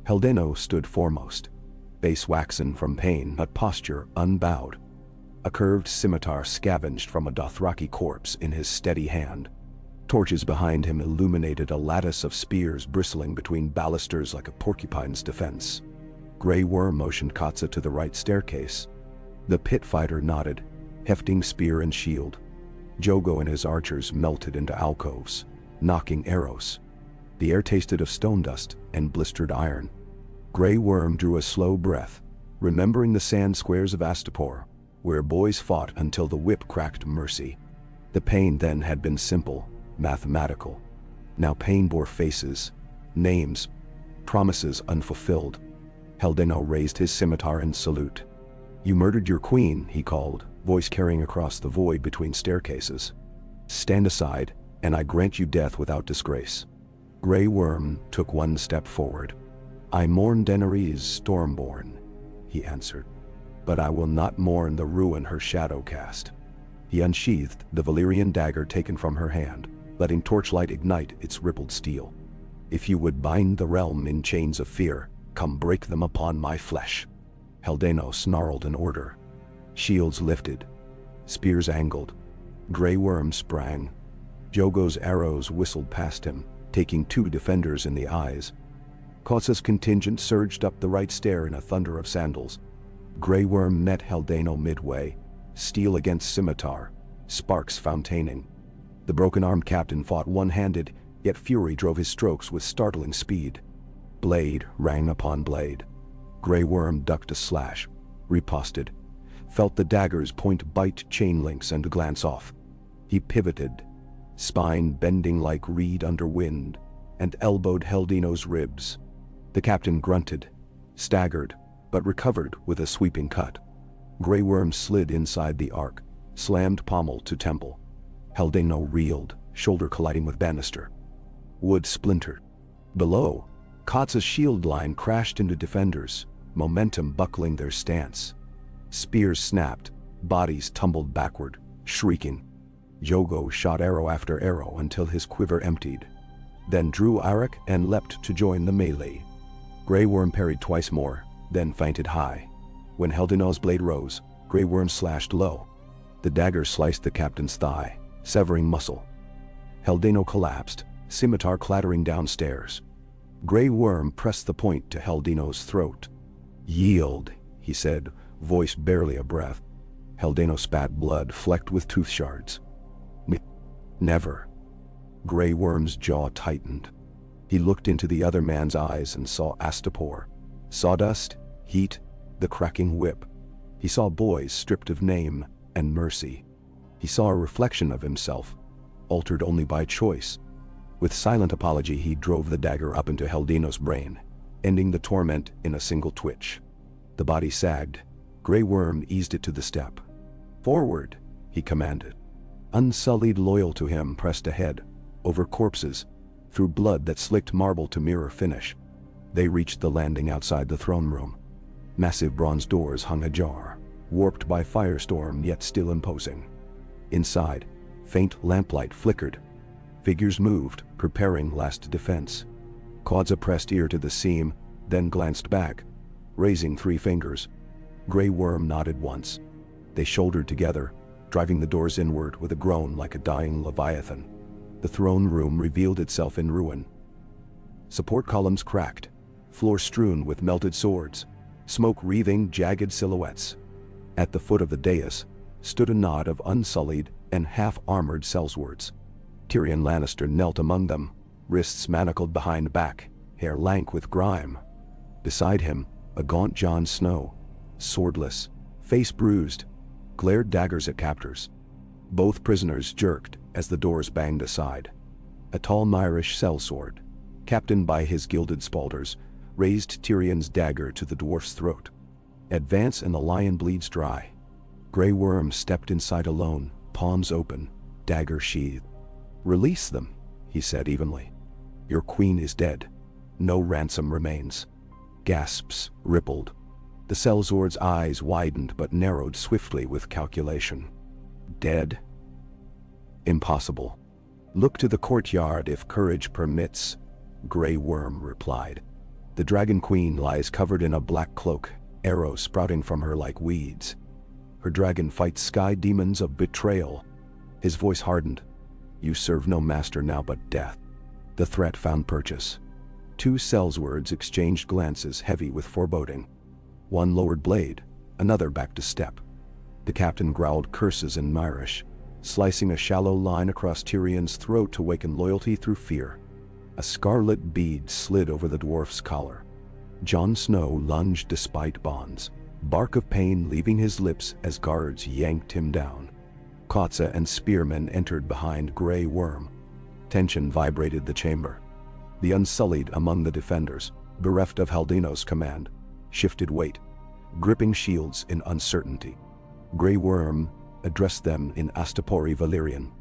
Haldeno stood foremost, face waxen from pain but posture unbowed. A curved scimitar scavenged from a Dothraki corpse in his steady hand. Torches behind him illuminated a lattice of spears bristling between balusters like a porcupine's defense. Grey Worm motioned Kotsa to the right staircase. The pit fighter nodded, hefting spear and shield. Jogo and his archers melted into alcoves, knocking arrows. The air tasted of stone dust and blistered iron. Grey Worm drew a slow breath, remembering the sand squares of Astapor, where boys fought until the whip cracked mercy. The pain then had been simple, mathematical. Now pain bore faces, names, promises unfulfilled. Haldeno raised his scimitar in salute. "You murdered your queen," he called, voice carrying across the void between staircases. "Stand aside, and I grant you death without disgrace." Grey Worm took one step forward. "I mourn Daenerys Stormborn," he answered, "but I will not mourn the ruin her shadow cast." He unsheathed the Valyrian dagger taken from her hand, letting torchlight ignite its rippled steel. "If you would bind the realm in chains of fear, come break them upon my flesh." Haldane snarled an order. Shields lifted. Spears angled. Grey Worm sprang. Jogo's arrows whistled past him, taking 2 defenders in the eyes. Kotsa's contingent surged up the right stair in a thunder of sandals. Grey Worm met Haldane midway, steel against scimitar, sparks fontaining. The broken-armed captain fought one-handed, yet fury drove his strokes with startling speed. Blade rang upon blade. Grey Worm ducked a slash, riposted, felt the dagger's point bite chain links and glance off. He pivoted, spine bending like reed under wind, and elbowed Haldino's ribs. The captain grunted, staggered, but recovered with a sweeping cut. Grey Worm slid inside the arc, slammed pommel to temple. Haldane reeled, shoulder colliding with banister. Wood splintered. Below, Kotsa's shield line crashed into defenders, momentum buckling their stance. Spears snapped, bodies tumbled backward, shrieking. Jogo shot arrow after arrow until his quiver emptied, then drew Arak and leapt to join the melee. Grey Worm parried twice more, then feinted high. When Haldane's blade rose, Grey Worm slashed low. The dagger sliced the captain's thigh, severing muscle. Haldane collapsed, scimitar clattering downstairs. Grey Worm pressed the point to Haldane's throat. "Yield," he said, voice barely a breath. Haldane spat blood flecked with tooth shards. "Never." Grey Worm's jaw tightened. He looked into the other man's eyes and saw Astapor. Sawdust, heat, the cracking whip. He saw boys stripped of name and mercy. He saw a reflection of himself, altered only by choice. With silent apology he drove the dagger up into Haldane's brain, ending the torment in a single twitch. The body sagged. Grey Worm eased it to the step. "Forward," he commanded. Unsullied loyal to him pressed ahead, over corpses, through blood that slicked marble to mirror finish. They reached the landing outside the throne room. Massive bronze doors hung ajar, warped by firestorm yet still imposing. Inside, faint lamplight flickered. Figures moved, preparing last defense. Kotsa pressed ear to the seam, then glanced back, raising 3 fingers. Grey Worm nodded once. They shouldered together, driving the doors inward with a groan like a dying leviathan. The throne room revealed itself in ruin. Support columns cracked, floor strewn with melted swords, smoke wreathing jagged silhouettes. At the foot of the dais stood a knot of unsullied and half-armored sellswords. Tyrion Lannister knelt among them, wrists manacled behind back, hair lank with grime. Beside him, a gaunt Jon Snow, swordless, face bruised, glared daggers at captors. Both prisoners jerked as the doors banged aside. A tall Myrish sellsword, captained by his gilded spalders, raised Tyrion's dagger to the dwarf's throat. "Advance and the lion bleeds dry." Grey Worm stepped inside alone, palms open, dagger sheathed. "Release them," he said evenly. "Your queen is dead. No ransom remains." Gasps rippled. The sellsword's eyes widened but narrowed swiftly with calculation. "Dead? Impossible. Look to the courtyard if courage permits," Grey Worm replied. "The Dragon Queen lies covered in a black cloak, arrows sprouting from her like weeds. Her dragon fights sky demons of betrayal." His voice hardened. "You serve no master now but death." The threat found purchase. 2 sellswords exchanged glances heavy with foreboding. One lowered blade, another backed a step. The captain growled curses in Myrish, slicing a shallow line across Tyrion's throat to waken loyalty through fear. A scarlet bead slid over the dwarf's collar. Jon Snow lunged despite bonds, bark of pain leaving his lips as guards yanked him down. Kotsa and spearmen entered behind Grey Worm. Tension vibrated the chamber. The Unsullied among the defenders, bereft of Haldane's command, shifted weight, gripping shields in uncertainty. Grey Worm addressed them in Astapori Valyrian.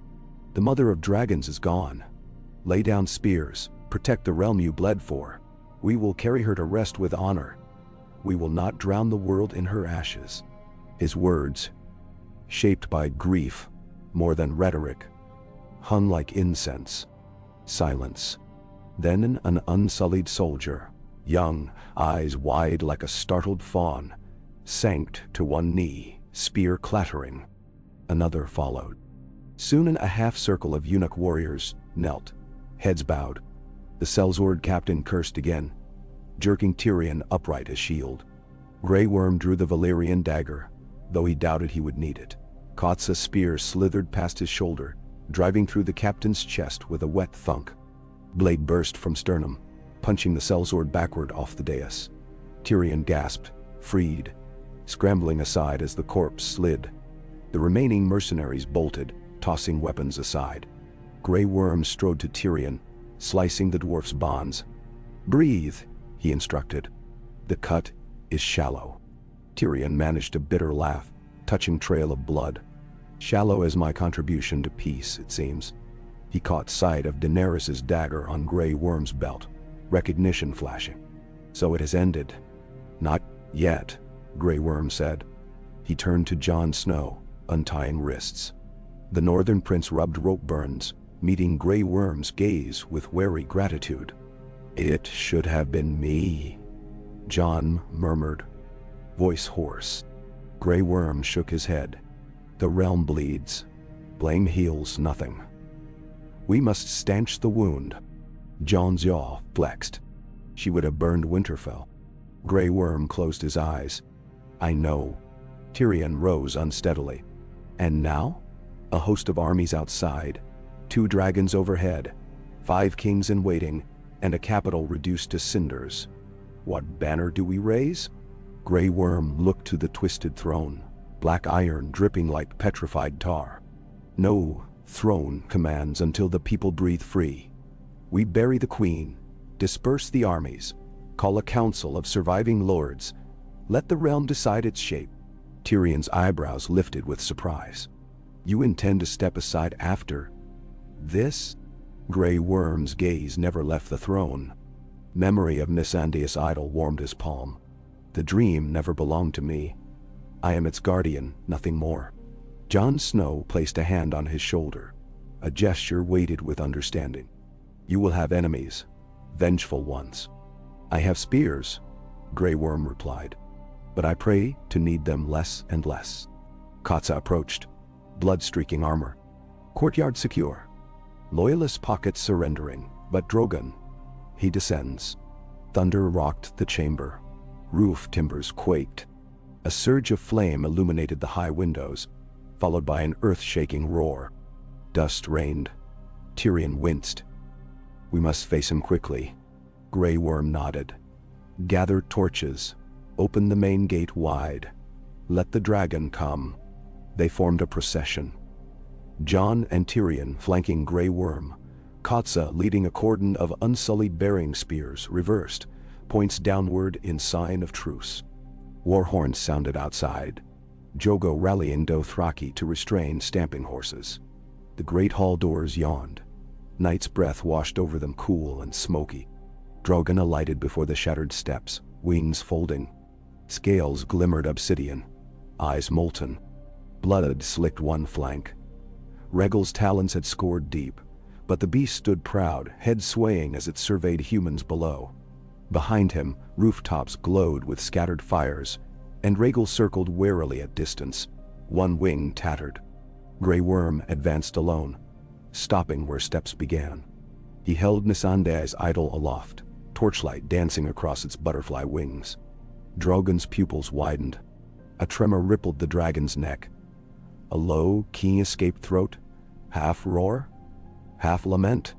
"The mother of dragons is gone. Lay down spears, Protect the realm you bled for. We will carry her to rest with honor. We will not drown the world in her ashes." His words, shaped by grief more than rhetoric, hung like incense. Silence. Then an unsullied soldier, young, eyes wide like a startled fawn, sank to one knee, spear clattering. Another followed. Soon a half-circle of eunuch warriors knelt, heads bowed. The sellsword captain cursed again, jerking Tyrion upright as shield. Grey Worm drew the Valyrian dagger, though he doubted he would need it. Kotsa's spear slithered past his shoulder, driving through the captain's chest with a wet thunk. Blade burst from sternum, punching the sellsword backward off the dais. Tyrion gasped, freed, scrambling aside as the corpse slid. The remaining mercenaries bolted, tossing weapons aside. Grey Worm strode to Tyrion, slicing the dwarf's bonds. "Breathe," he instructed. "The cut is shallow." Tyrion managed a bitter laugh, touching trail of blood. "Shallow as my contribution to peace, it seems." He caught sight of Daenerys' dagger on Grey Worm's belt, recognition flashing. "So it has ended." "Not yet," Grey Worm said. He turned to Jon Snow, untying wrists. The Northern Prince rubbed rope burns, meeting Grey Worm's gaze with wary gratitude. "It should have been me," Jon murmured, voice hoarse. Grey Worm shook his head. "The realm bleeds. Blame heals nothing. We must stanch the wound." Jon's jaw flexed. She would have burned Winterfell. Grey Worm closed his eyes. "I know." Tyrion rose unsteadily. "And now?" A host of armies outside, 2 dragons overhead, 5 kings in waiting, and a capital reduced to cinders. What banner do we raise? Grey Worm looked to the twisted throne, black iron dripping like petrified tar. "No throne commands until the people breathe free. We bury the queen, disperse the armies, call a council of surviving lords. Let the realm decide its shape." Tyrion's eyebrows lifted with surprise. "You intend to step aside after this?" Grey Worm's gaze never left the throne. Memory of Missandei's idol warmed his palm. "The dream never belonged to me. I am its guardian, nothing more." Jon Snow placed a hand on his shoulder, a gesture weighted with understanding. "You will have enemies, vengeful ones." "I have spears," Grey Worm replied, "but I pray to need them less and less." Kotsa approached, blood-streaking armor. Courtyard secure. Loyalist pockets surrendering, but Drogon. He descends. Thunder rocked the chamber. Roof timbers quaked. A surge of flame illuminated the high windows, followed by an earth-shaking roar. Dust rained. Tyrion winced. "We must face him quickly." Grey Worm nodded. "Gather torches. Open the main gate wide. Let the dragon come." They formed a procession. Jon and Tyrion flanking Grey Worm, Kotsa leading a cordon of unsullied bearing spears reversed, points downward in sign of truce. War horns sounded outside, Jogo rallying Dothraki to restrain stamping horses. The great hall doors yawned. Night's breath washed over them cool and smoky. Drogon alighted before the shattered steps, wings folding. Scales glimmered obsidian, eyes molten. Blood slicked one flank. Rhaegal's talons had scored deep, but the beast stood proud, head swaying as it surveyed humans below. Behind him, rooftops glowed with scattered fires, and Rhaegal circled warily at distance, one wing tattered. Grey Worm advanced alone, stopping where steps began. He held Missandei's idol aloft, torchlight dancing across its butterfly wings. Drogon's pupils widened. A tremor rippled the dragon's neck. A low, keen-escaped throat, half roar, half lament.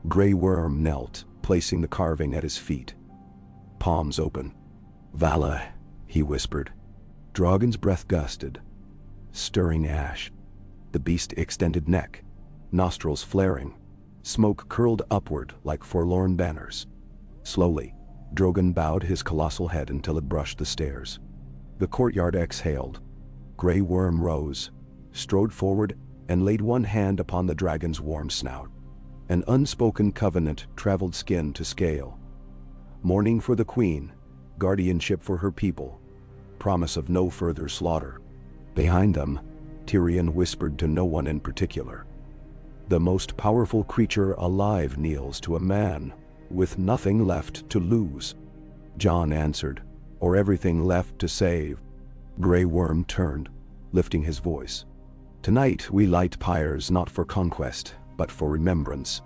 Grey Worm knelt, placing the carving at his feet. Palms open. "Vala," he whispered. Drogon's breath gusted, stirring ash. The beast extended neck, nostrils flaring. Smoke curled upward like forlorn banners. Slowly, Drogon bowed his colossal head until it brushed the stairs. The courtyard exhaled. Grey Worm rose, strode forward, and laid one hand upon the dragon's warm snout. An unspoken covenant traveled skin to scale. Mourning for the queen, guardianship for her people, promise of no further slaughter. Behind them, Tyrion whispered to no one in particular. The most powerful creature alive kneels to a man with nothing left to lose. Jon answered, or everything left to save. Grey Worm turned, lifting his voice. Tonight we light pyres not for conquest, but for remembrance.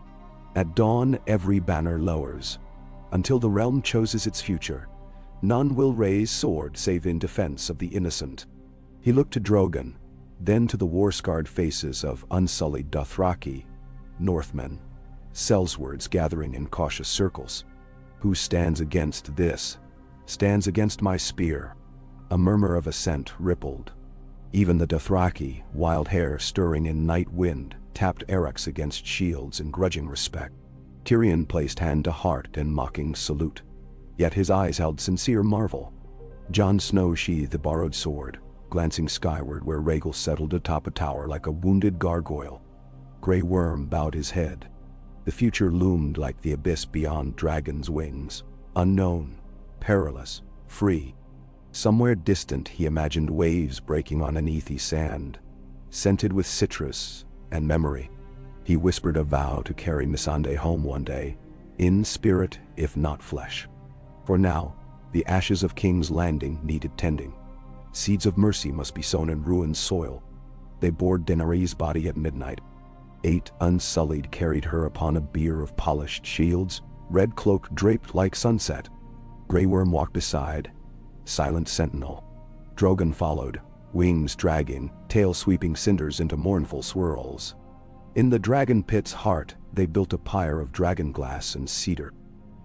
At dawn every banner lowers. Until the realm chooses its future, none will raise sword save in defense of the innocent. He looked to Drogon, then to the war-scarred faces of unsullied Dothraki, Northmen, sellswords gathering in cautious circles. Who stands against this? Stands against my spear. A murmur of assent rippled. Even the Dothraki, wild hair stirring in night wind, tapped Eric's against shields in grudging respect. Tyrion placed hand to heart in mocking salute. Yet his eyes held sincere marvel. Jon Snow sheathed the borrowed sword, glancing skyward where Rhaegal settled atop a tower like a wounded gargoyle. Grey Worm bowed his head. The future loomed like the abyss beyond dragon's wings, unknown, perilous, free. Somewhere distant he imagined waves breaking on an earthy sand, scented with citrus and memory. He whispered a vow to carry Missandei home one day, in spirit if not flesh. For now, the ashes of King's Landing needed tending. Seeds of mercy must be sown in ruined soil. They bore Daenerys' body at midnight. 8 unsullied carried her upon a bier of polished shields, red cloak draped like sunset. Grey Worm walked beside, silent sentinel. Drogon followed, wings dragging, tail sweeping cinders into mournful swirls. In the dragon pit's heart, they built a pyre of dragon glass and cedar.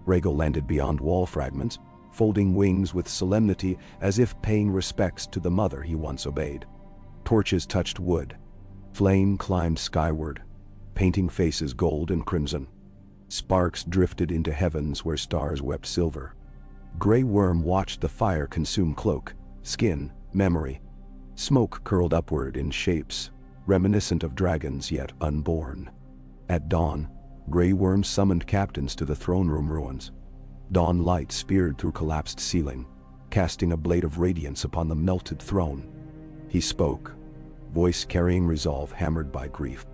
Rhaegal landed beyond wall fragments, folding wings with solemnity as if paying respects to the mother he once obeyed. Torches touched wood. Flame climbed skyward, painting faces gold and crimson. Sparks drifted into heavens where stars wept silver. Grey Worm watched the fire consume cloak, skin, memory. Smoke curled upward in shapes, reminiscent of dragons yet unborn. At dawn, Grey Worm summoned captains to the throne room ruins. Dawn light speared through collapsed ceiling, casting a blade of radiance upon the melted throne. He spoke, voice carrying resolve hammered by grief.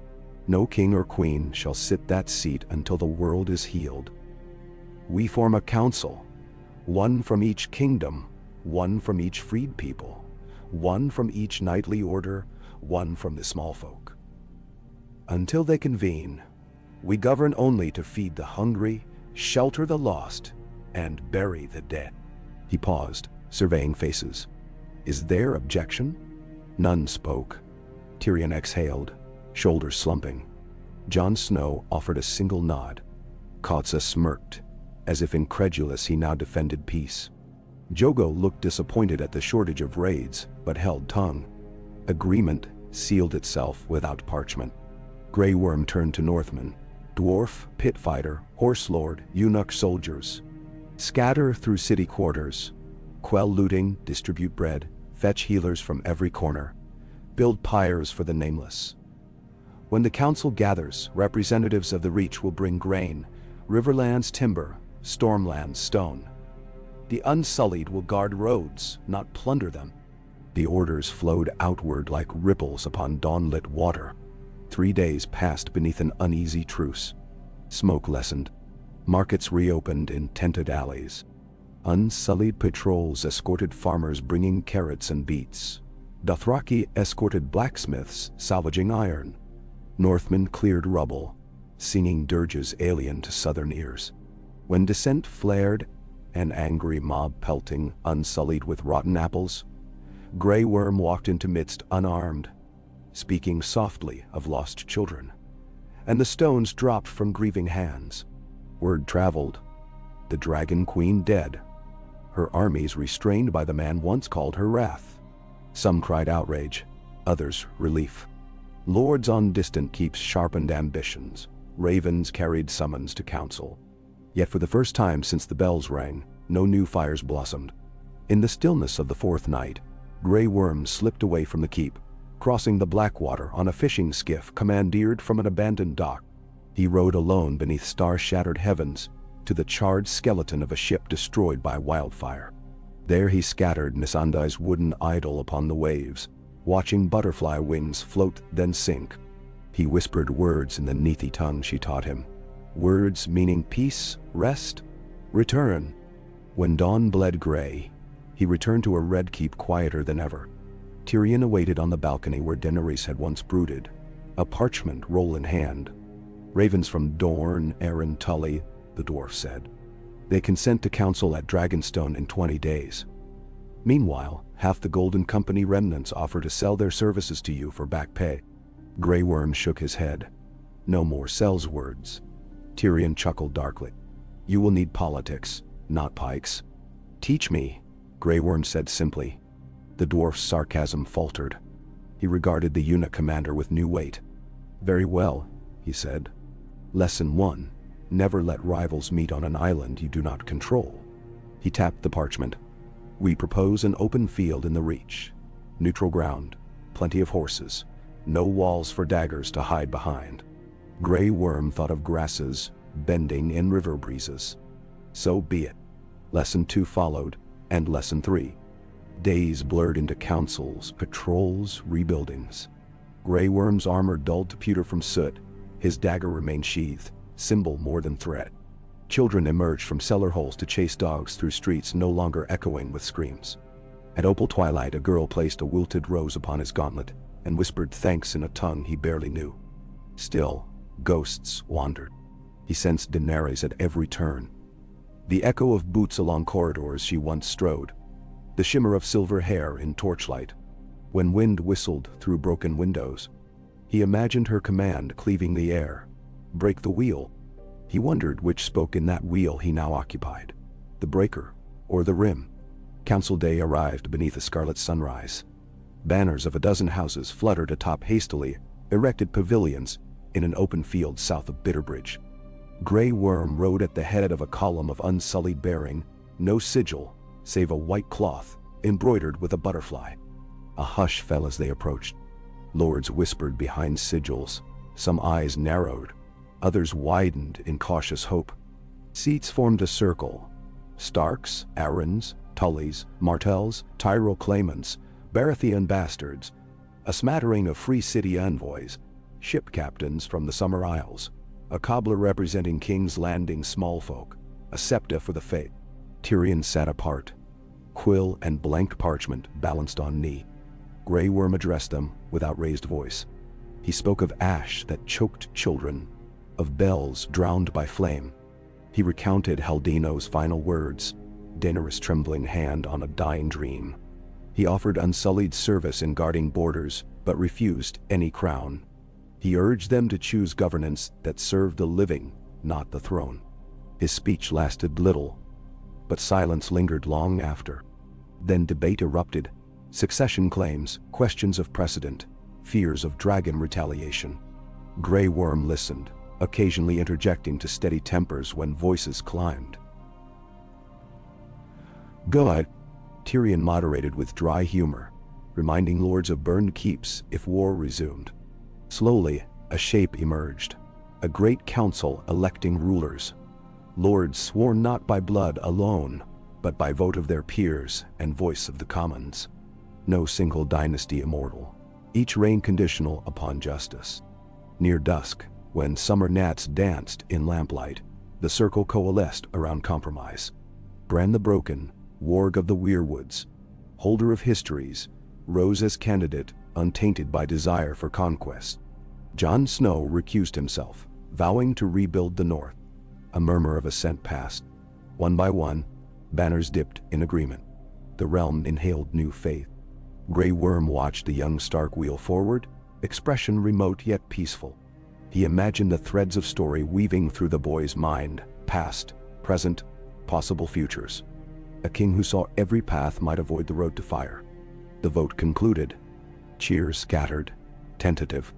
No king or queen shall sit that seat until the world is healed. We form a council, one from each kingdom, one from each freed people, one from each knightly order, one from the small folk. Until they convene, we govern only to feed the hungry, shelter the lost, and bury the dead. He paused, surveying faces. Is there objection? None spoke. Tyrion exhaled, shoulders slumping. Jon Snow offered a single nod. Katsa smirked, as if incredulous he now defended peace. Jogo looked disappointed at the shortage of raids, but held tongue. Agreement sealed itself without parchment. Grey Worm turned to Northmen. Dwarf, pit fighter, horse lord, eunuch soldiers. Scatter through city quarters. Quell looting, distribute bread, fetch healers from every corner. Build pyres for the nameless. When the council gathers, representatives of the Reach will bring grain, Riverlands timber, Stormlands stone. The unsullied will guard roads, not plunder them. The orders flowed outward like ripples upon dawn-lit water. 3 days passed beneath an uneasy truce. Smoke lessened. Markets reopened in tented alleys. Unsullied patrols escorted farmers bringing carrots and beets. Dothraki escorted blacksmiths salvaging iron. Northmen cleared rubble, singing dirges alien to southern ears. When dissent flared, an angry mob pelting unsullied with rotten apples, Grey Worm walked into midst unarmed, speaking softly of lost children. And the stones dropped from grieving hands. Word traveled, the Dragon Queen dead. Her armies restrained by the man once called her wrath. Some cried outrage, others relief. Lords on distant keeps sharpened ambitions. Ravens carried summons to council. Yet for the first time since the bells rang, no new fires blossomed. In the stillness of the fourth night, Grey Worm slipped away from the keep, crossing the Blackwater on a fishing skiff commandeered from an abandoned dock. He rode alone beneath star-shattered heavens to the charred skeleton of a ship destroyed by wildfire. There he scattered Missandei's wooden idol upon the waves, watching butterfly wings float then sink. He whispered words in the Nethi tongue she taught him, words meaning peace, rest, return. When dawn bled gray, he returned to a red keep quieter than ever. Tyrion awaited on the balcony where Daenerys had once brooded, a parchment roll in hand. Ravens from Dorne, Arryn, Tully, the dwarf said. They consent to council at Dragonstone in 20 days. Meanwhile, half the Golden Company remnants offer to sell their services to you for back pay. Grey Worm shook his head. No more sells words. Tyrion chuckled darkly. You will need politics, not pikes. Teach me, Grey Worm said simply. The dwarf's sarcasm faltered. He regarded the eunuch commander with new weight. Very well, he said. Lesson 1. Never let rivals meet on an island you do not control. He tapped the parchment. We propose an open field in the Reach. Neutral ground, plenty of horses, no walls for daggers to hide behind. Grey Worm thought of grasses bending in river breezes. So be it. Lesson 2 followed, and Lesson 3. Days blurred into councils, patrols, rebuildings. Grey Worm's armor dulled to pewter from soot. His dagger remained sheathed, symbol more than threat. Children emerged from cellar holes to chase dogs through streets no longer echoing with screams. At opal twilight, a girl placed a wilted rose upon his gauntlet and whispered thanks in a tongue he barely knew. Still, ghosts wandered. He sensed Daenerys at every turn. The echo of boots along corridors she once strode, the shimmer of silver hair in torchlight. When wind whistled through broken windows, he imagined her command cleaving the air. Break the wheel. He wondered which spoke in that wheel he now occupied, the breaker or the rim. Council day arrived beneath a scarlet sunrise. Banners of a dozen houses fluttered atop hastily erected pavilions in an open field south of Bitterbridge. Grey Worm rode at the head of a column of unsullied bearing, no sigil save a white cloth embroidered with a butterfly. A hush fell as they approached. Lords whispered behind sigils, some eyes narrowed, others widened in cautious hope. Seats formed a circle. Starks, Arryns, Tullys, Martells, Tyrell claimants, Baratheon bastards, a smattering of Free City envoys, ship captains from the Summer Isles, a cobbler representing King's Landing small folk, a septa for the faith. Tyrion sat apart, quill and blank parchment balanced on knee. Grey Worm addressed them without raised voice. He spoke of ash that choked children, of bells drowned by flame. He recounted Haldino's final words, Daenerys' trembling hand on a dying dream. He offered unsullied service in guarding borders, but refused any crown. He urged them to choose governance that served the living, not the throne. His speech lasted little, but silence lingered long after. Then debate erupted. Succession claims, questions of precedent, fears of dragon retaliation. Grey Worm listened, occasionally interjecting to steady tempers when voices climbed. Go ahead, Tyrion moderated with dry humor, reminding lords of burned keeps if war resumed. Slowly, a shape emerged, a great council electing rulers. Lords sworn not by blood alone, but by vote of their peers and voice of the commons. No single dynasty immortal, each reign conditional upon justice. Near dusk, when summer gnats danced in lamplight, the circle coalesced around compromise. Bran the Broken, warg of the Weirwoods, holder of histories, rose as candidate untainted by desire for conquest. Jon Snow recused himself, vowing to rebuild the North. A murmur of assent passed. One by one, banners dipped in agreement. The realm inhaled new faith. Grey Worm watched the young Stark wheel forward, expression remote yet peaceful. He imagined the threads of story weaving through the boy's mind, past, present, possible futures. A king who saw every path might avoid the road to fire. The vote concluded. Cheers scattered, tentative.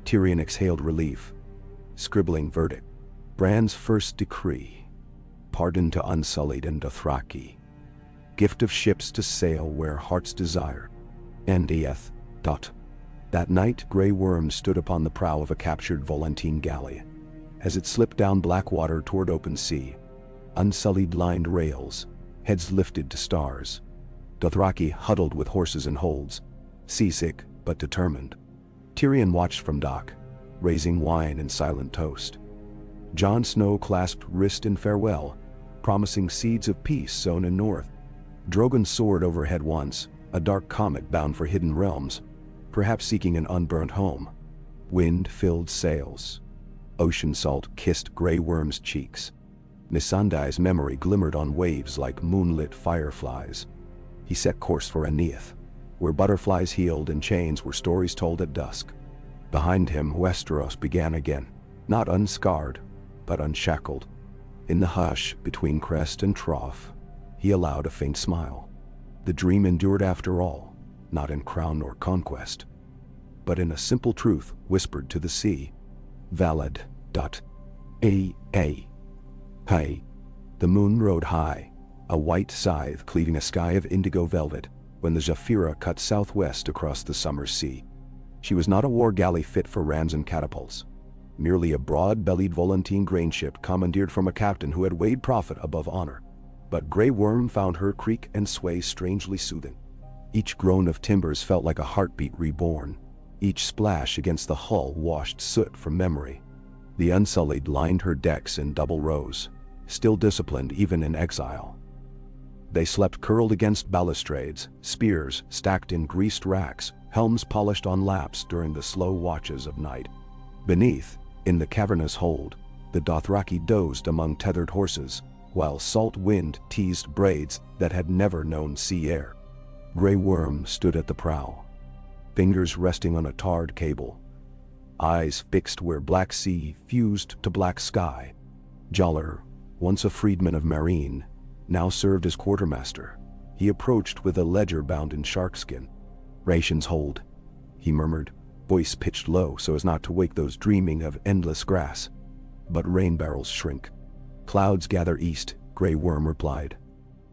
Tyrion exhaled relief, scribbling verdict. Bran's first decree. Pardon to Unsullied and Dothraki. Gift of ships to sail where hearts desire. NDF. That night, Grey Worm stood upon the prow of a captured Volantene galley. as it slipped down black water toward open sea. Unsullied lined rails, heads lifted to stars. Dothraki huddled with horses and holds, seasick but determined. Tyrion watched from dock, raising wine and silent toast. Jon Snow clasped wrist in farewell, promising seeds of peace sown in north. Drogon soared overhead once, a dark comet bound for hidden realms, perhaps seeking an unburnt home. Wind filled sails. Ocean salt kissed Grey Worm's cheeks. Missandei's memory glimmered on waves like moonlit fireflies. He set course for Aneath, where butterflies healed and chains were stories told at dusk. Behind him, Westeros began again, not unscarred, but unshackled. In the hush between crest and trough, he allowed a faint smile. The dream endured after all, not in crown or conquest, but in a simple truth whispered to the sea. Valid. A. Hey. The moon rode high, a white scythe cleaving a sky of indigo velvet, when the Zephyra cut southwest across the summer sea. She was not a war galley fit for rams and catapults, merely a broad-bellied Volantine grain ship commandeered from a captain who had weighed profit above honor. But Grey Worm found her creak and sway strangely soothing. Each groan of timbers felt like a heartbeat reborn. Each splash against the hull washed soot from memory. The Unsullied lined her decks in double rows, still disciplined even in exile. They slept curled against balustrades, spears stacked in greased racks, helms polished on laps during the slow watches of night. Beneath, in the cavernous hold, the Dothraki dozed among tethered horses, while salt wind teased braids that had never known sea air. Grey Worm stood at the prow, fingers resting on a tarred cable, eyes fixed where black sea fused to black sky. Jallar, once a freedman of Marine, now served as quartermaster. He approached with a ledger bound in sharkskin. "Rations hold," he murmured, voice pitched low so as not to wake those dreaming of endless grass. But rain barrels shrink. "Clouds gather east," Grey Worm replied.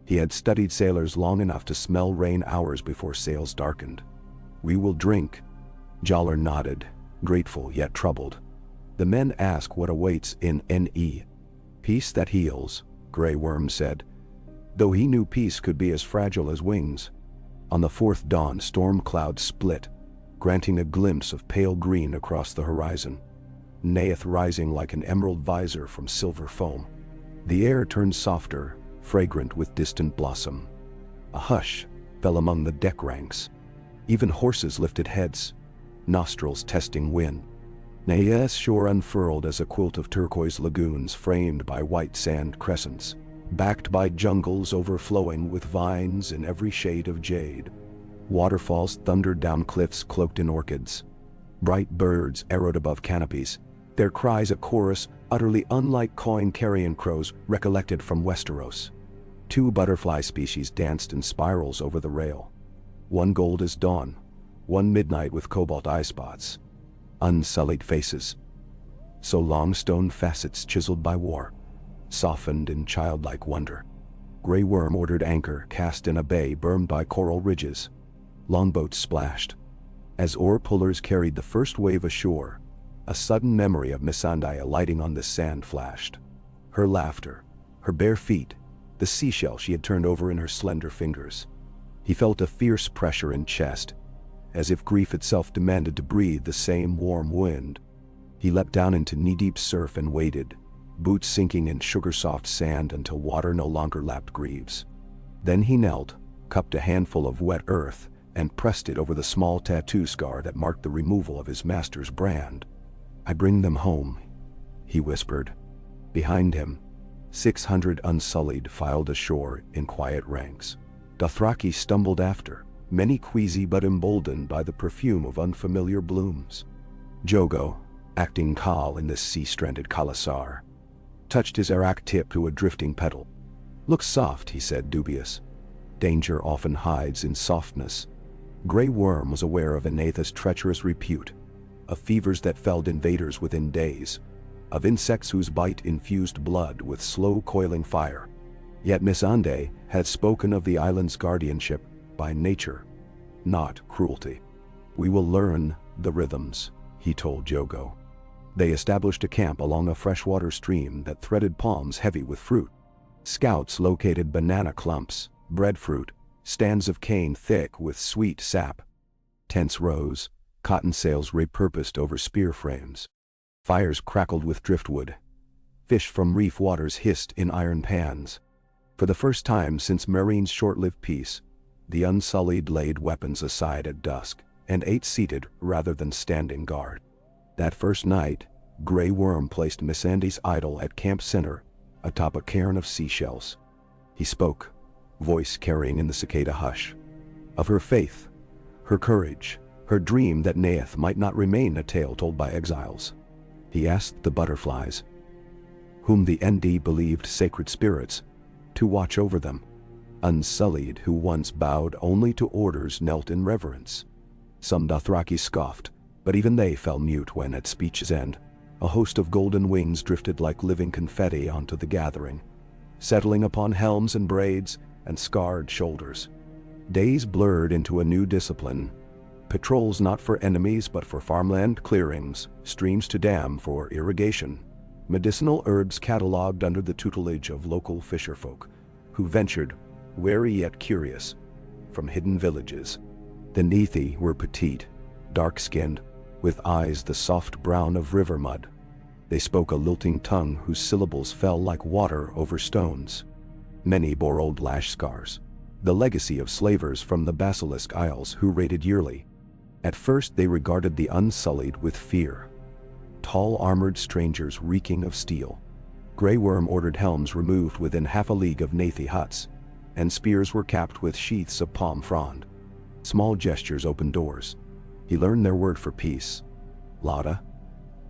He had studied sailors long enough to smell rain hours before sails darkened. "We will drink." Jallar nodded, grateful yet troubled. "The men ask what awaits in Ne. Peace that heals," Grey Worm said, though he knew peace could be as fragile as wings. On the fourth dawn, storm clouds split, granting a glimpse of pale green across the horizon, Neath rising like an emerald visor from silver foam. The air turned softer, fragrant with distant blossom. A hush fell among the deck ranks. Even horses lifted heads, nostrils testing wind. Neath's shore unfurled as a quilt of turquoise lagoons framed by white sand crescents, backed by jungles overflowing with vines in every shade of jade. Waterfalls thundered down cliffs cloaked in orchids. Bright birds arrowed above canopies, their cries a chorus utterly unlike cawing carrion crows recollected from Westeros. 2 butterfly species danced in spirals over the rail. One gold as dawn, one midnight with cobalt eye spots. Unsullied faces, so long stone facets chiseled by war, softened in childlike wonder. Grey Worm ordered anchor cast in a bay bermed by coral ridges. Longboats splashed. As oar pullers carried the first wave ashore, a sudden memory of Missandei alighting on the sand flashed. Her laughter, her bare feet, the seashell she had turned over in her slender fingers. He felt a fierce pressure in chest, as if grief itself demanded to breathe the same warm wind. He leapt down into knee-deep surf and waded, boots sinking in sugar-soft sand until water no longer lapped greaves. Then he knelt, cupped a handful of wet earth, and pressed it over the small tattoo scar that marked the removal of his master's brand. "I bring them home," he whispered. Behind him, 600 Unsullied filed ashore in quiet ranks. Dothraki stumbled after, many queasy but emboldened by the perfume of unfamiliar blooms. Jogo, acting Khal in this sea-stranded Khalasar, touched his arak tip to a drifting petal. "Look soft," he said, dubious. Danger often hides in softness. Grey Worm was aware of Aneath's treacherous repute, of fevers that felled invaders within days, of insects whose bite infused blood with slow coiling fire. Yet Missandei had spoken of the island's guardianship by nature, not cruelty. "We will learn the rhythms," he told Jogo. They established a camp along a freshwater stream that threaded palms heavy with fruit. Scouts located banana clumps, breadfruit, stands of cane thick with sweet sap. Tents rose, cotton sails repurposed over spear frames. Fires crackled with driftwood. Fish from reef waters hissed in iron pans. For the first time since Meereen's short-lived peace, the Unsullied laid weapons aside at dusk and ate seated rather than standing guard. That first night, Grey Worm placed Missandei's idol at camp center, atop a cairn of seashells. He spoke, voice carrying in the cicada hush, of her faith, her courage, her dream that Neath might not remain a tale told by exiles. He asked the butterflies, whom the ND believed sacred spirits, to watch over them. Unsullied who once bowed only to orders knelt in reverence. Some Dothraki scoffed, but even they fell mute when at speech's end, a host of golden wings drifted like living confetti onto the gathering, settling upon helms and braids and scarred shoulders. Days blurred into a new discipline. Patrols not for enemies but for farmland clearings, streams to dam for irrigation, medicinal herbs catalogued under the tutelage of local fisherfolk, who ventured, wary yet curious, from hidden villages. The Neethi were petite, dark-skinned, with eyes the soft brown of river mud. They spoke a lilting tongue whose syllables fell like water over stones. Many bore old lash scars, the legacy of slavers from the Basilisk Isles who raided yearly. At first they regarded the Unsullied with fear. Tall armored strangers reeking of steel. Grey Worm ordered helms removed within half a league of Neethi huts, and spears were capped with sheaths of palm frond. Small gestures opened doors. He learned their word for peace, Lada,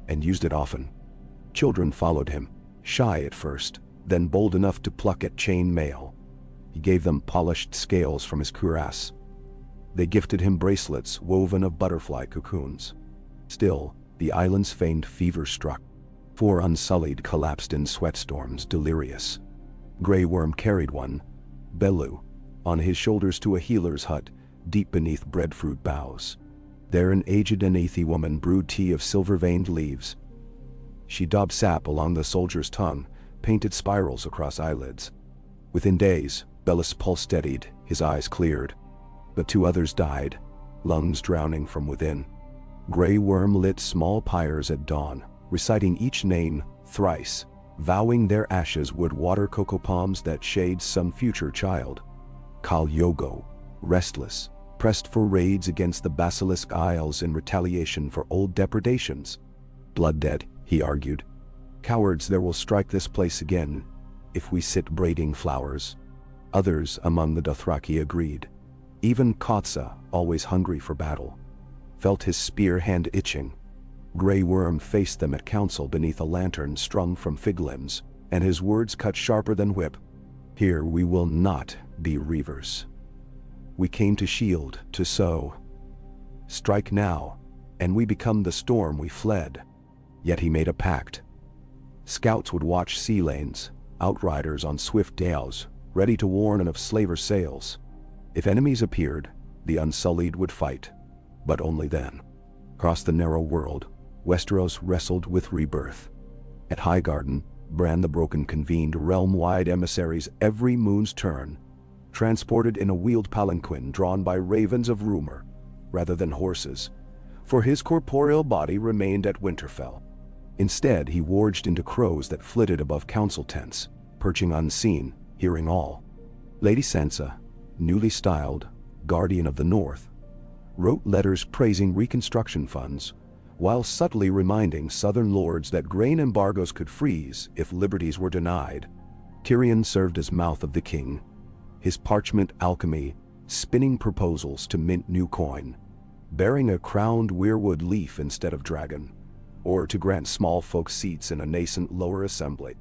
and used it often. Children followed him, shy at first, then bold enough to pluck at chain mail. He gave them polished scales from his cuirass. They gifted him bracelets woven of butterfly cocoons. Still, the island's famed fever struck. 4 Unsullied collapsed in sweat storms, delirious. Grey Worm carried one, Belu, on his shoulders to a healer's hut, deep beneath breadfruit boughs. There an aged Neethi woman brewed tea of silver-veined leaves. She daubed sap along the soldier's tongue, painted spirals across eyelids. Within days, Belus' pulse steadied, his eyes cleared. But 2 others died, lungs drowning from within. Grey Worm lit small pyres at dawn, reciting each name thrice, vowing their ashes would water cocoa palms that shade some future child. Kal Yogo, restless, pressed for raids against the Basilisk Isles in retaliation for old depredations. Blood dead, he argued. Cowards, there will strike this place again, if we sit braiding flowers. Others among the Dothraki agreed. Even Kotsa, always hungry for battle, felt his spear hand itching. Grey Worm faced them at council beneath a lantern strung from fig limbs, and his words cut sharper than whip. Here we will not be reavers. We came to shield, to sow. Strike now, and we become the storm we fled. Yet he made a pact. Scouts would watch sea lanes, outriders on swift dhows, ready to warn of slaver sails. If enemies appeared, the Unsullied would fight, but only then. Across the narrow world, Westeros wrestled with rebirth. At Highgarden, Bran the Broken convened realm-wide emissaries every moon's turn, transported in a wheeled palanquin drawn by ravens of rumor, rather than horses, for his corporeal body remained at Winterfell. Instead, he warged into crows that flitted above council tents, perching unseen, hearing all. Lady Sansa, newly styled Guardian of the North, wrote letters praising reconstruction funds, while subtly reminding southern lords that grain embargoes could freeze if liberties were denied. Tyrion served as mouth of the king, his parchment alchemy spinning proposals to mint new coin, bearing a crowned weirwood leaf instead of dragon, or to grant small folk seats in a nascent lower assembly.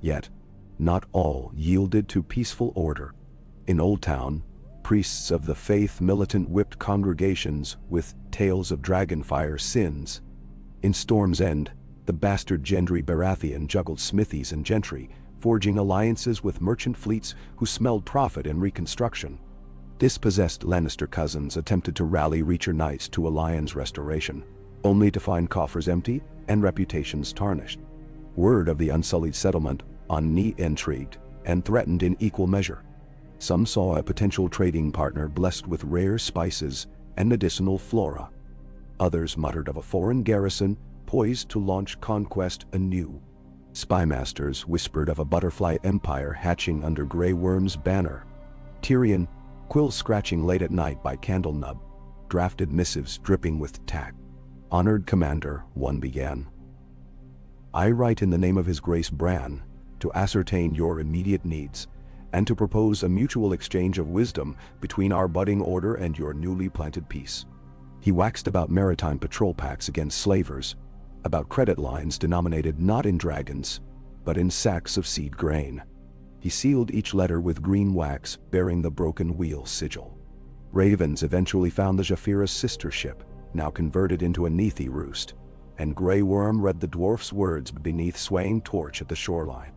Yet, not all yielded to peaceful order. In Old Town, priests of the faith militant whipped congregations with tales of dragonfire sins. In Storm's End, the bastard Gendry Baratheon juggled smithies and gentry, forging alliances with merchant fleets who smelled profit in reconstruction. Dispossessed Lannister cousins attempted to rally Reacher knights to a Lion's restoration, only to find coffers empty and reputations tarnished. Word of the unsullied settlement on Ni intrigued and threatened in equal measure. Some saw a potential trading partner blessed with rare spices and medicinal flora. Others muttered of a foreign garrison poised to launch conquest anew. Spymasters whispered of a butterfly empire hatching under Grey Worm's banner. Tyrion, quill scratching late at night by candle nub, drafted missives dripping with tact. "Honored Commander," one began. "I write in the name of His Grace Bran to ascertain your immediate needs and to propose a mutual exchange of wisdom between our budding order and your newly planted peace." He waxed about maritime patrol packs against slavers, about credit lines denominated not in dragons, but in sacks of seed grain. He sealed each letter with green wax bearing the broken wheel sigil. Ravens eventually found the Japhira's sister ship, now converted into a Nethi roost, and Grey Worm read the dwarf's words beneath swaying torch at the shoreline.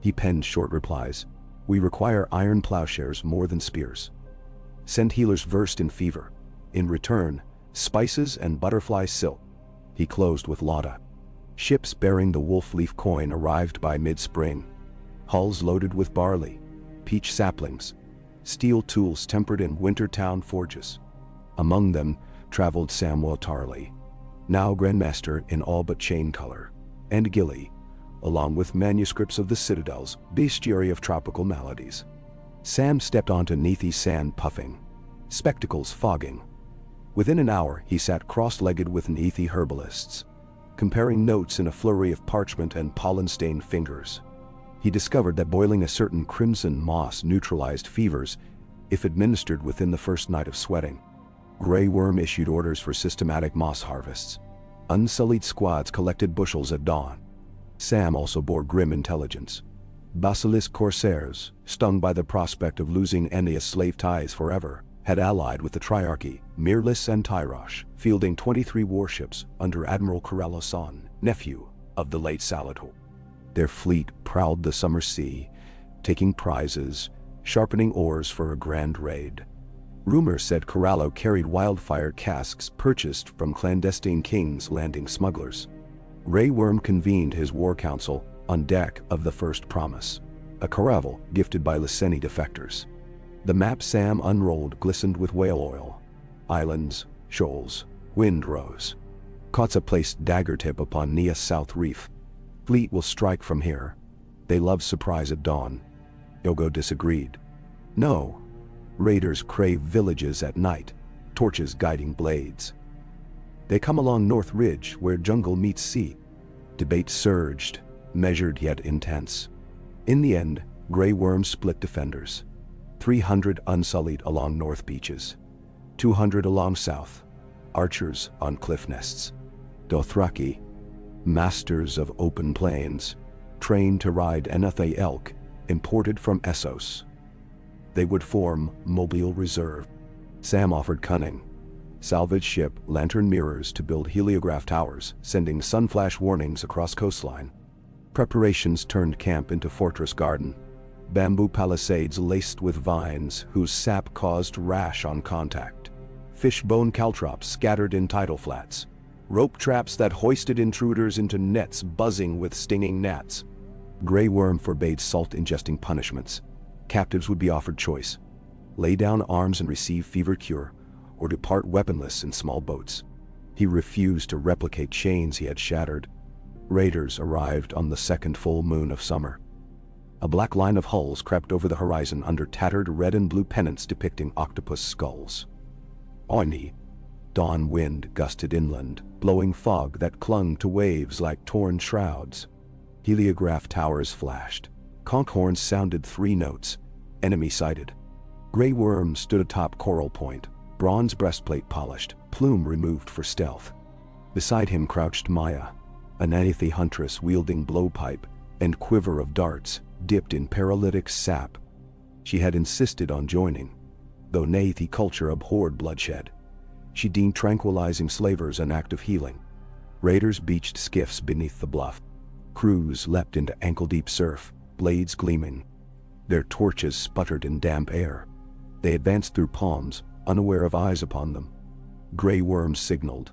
He penned short replies. "We require iron plowshares more than spears. Send healers versed in fever. In return, spices and butterfly silk." He closed with Lauda. Ships bearing the wolf leaf coin arrived by mid-spring. Hulls loaded with barley, peach saplings, steel tools tempered in Wintertown forges. Among them traveled Samwell Tarly, now Grandmaster in all but chain color, and Gilly, along with manuscripts of the Citadel's bestiary of tropical maladies. Sam stepped onto Nethi sand puffing, spectacles fogging. Within an hour, he sat cross-legged with Nethi herbalists, comparing notes in a flurry of parchment and pollen-stained fingers. He discovered that boiling a certain crimson moss neutralized fevers if administered within the first night of sweating. Grey Worm issued orders for systematic moss harvests. Unsullied squads collected bushels at dawn. Sam also bore grim intelligence. Basilisk corsairs, stung by the prospect of losing Aeneas' slave ties forever, had allied with the Triarchy, Mirlis and Tyrosh, fielding 23 warships under Admiral Corelloson, nephew of the late Salator. Their fleet prowled the summer sea, taking prizes, sharpening oars for a grand raid. Rumor said Corallo carried wildfire casks purchased from clandestine King's Landing smugglers. Grey Worm convened his war council on deck of the First Promise, a caravel gifted by Lyseni defectors. The map Sam unrolled glistened with whale oil. Islands, shoals, windrows. Kotza placed dagger tip upon Nia's south reef. "Fleet will strike from here. They love surprise at dawn." Yogo disagreed. "No. Raiders crave villages at night, torches guiding blades. They come along North Ridge where jungle meets sea." Debate surged, measured yet intense. In the end, Grey Worm split defenders. 300 unsullied along north beaches, 200 along south, archers on cliff nests. Dothraki, masters of open plains, trained to ride Enathe elk, imported from Essos. They would form Mobile Reserve. Sam offered cunning. Salvage ship lantern mirrors to build heliograph towers, sending sunflash warnings across coastline. Preparations turned camp into fortress garden. Bamboo palisades laced with vines whose sap caused rash on contact. Fishbone caltrops scattered in tidal flats. Rope traps that hoisted intruders into nets buzzing with stinging gnats. Grey Worm forbade salt-ingesting punishments. Captives would be offered choice: lay down arms and receive fever cure, or depart weaponless in small boats. He refused to replicate chains he had shattered. Raiders arrived on the second full moon of summer. A black line of hulls crept over the horizon under tattered red and blue pennants depicting octopus skulls. Oini. Dawn wind gusted inland, blowing fog that clung to waves like torn shrouds. Heliograph towers flashed. Conch horns sounded 3 notes. Enemy sighted. Grey Worm stood atop Coral Point, bronze breastplate polished, plume removed for stealth. Beside him crouched Maya, a Nethi huntress wielding blowpipe and quiver of darts dipped in paralytic sap. She had insisted on joining, though Nethi culture abhorred bloodshed. She deemed tranquilizing slavers an act of healing. Raiders beached skiffs beneath the bluff. Crews leapt into ankle-deep surf, blades gleaming. Their torches sputtered in damp air. They advanced through palms, unaware of eyes upon them. Grey Worm signaled.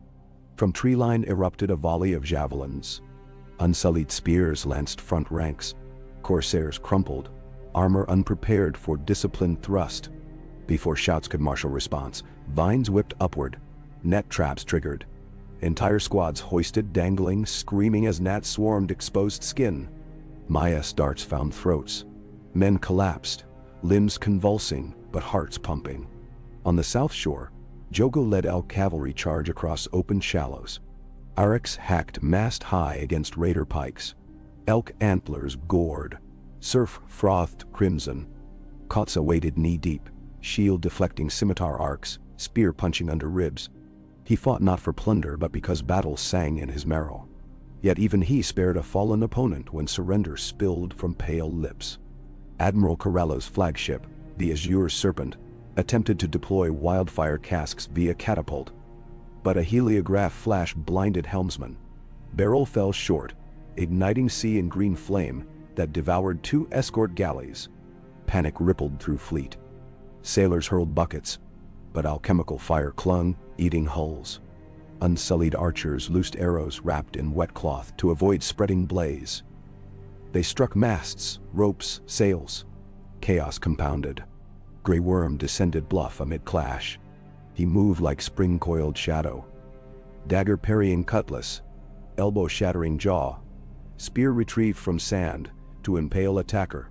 From tree-line erupted a volley of javelins. Unsullied spears lanced front ranks. Corsairs crumpled, armor unprepared for disciplined thrust. Before shouts could marshal response, vines whipped upward, net traps triggered. Entire squads hoisted, dangling, screaming as gnats swarmed exposed skin. Maya's darts found throats. Men collapsed, limbs convulsing, but hearts pumping. On the south shore, Jogo led elk cavalry charge across open shallows. Araks hacked mast-high against raider pikes. Elk antlers gored. Surf frothed crimson. Kotsa waded knee-deep, shield-deflecting scimitar arcs, spear punching under ribs. He fought not for plunder but because battle sang in his marrow. Yet even he spared a fallen opponent when surrender spilled from pale lips. Admiral Corallo's flagship, the Azure Serpent, attempted to deploy wildfire casks via catapult. But a heliograph flash blinded helmsman. Barrel fell short, igniting sea and green flame that devoured 2 escort galleys. Panic rippled through fleet. Sailors hurled buckets, but alchemical fire clung, eating hulls. Unsullied archers loosed arrows wrapped in wet cloth to avoid spreading blaze. They struck masts, ropes, sails. Chaos compounded. Grey Worm descended bluff amid clash. He moved like spring-coiled shadow. Dagger parrying cutlass, elbow shattering jaw, spear retrieved from sand to impale attacker,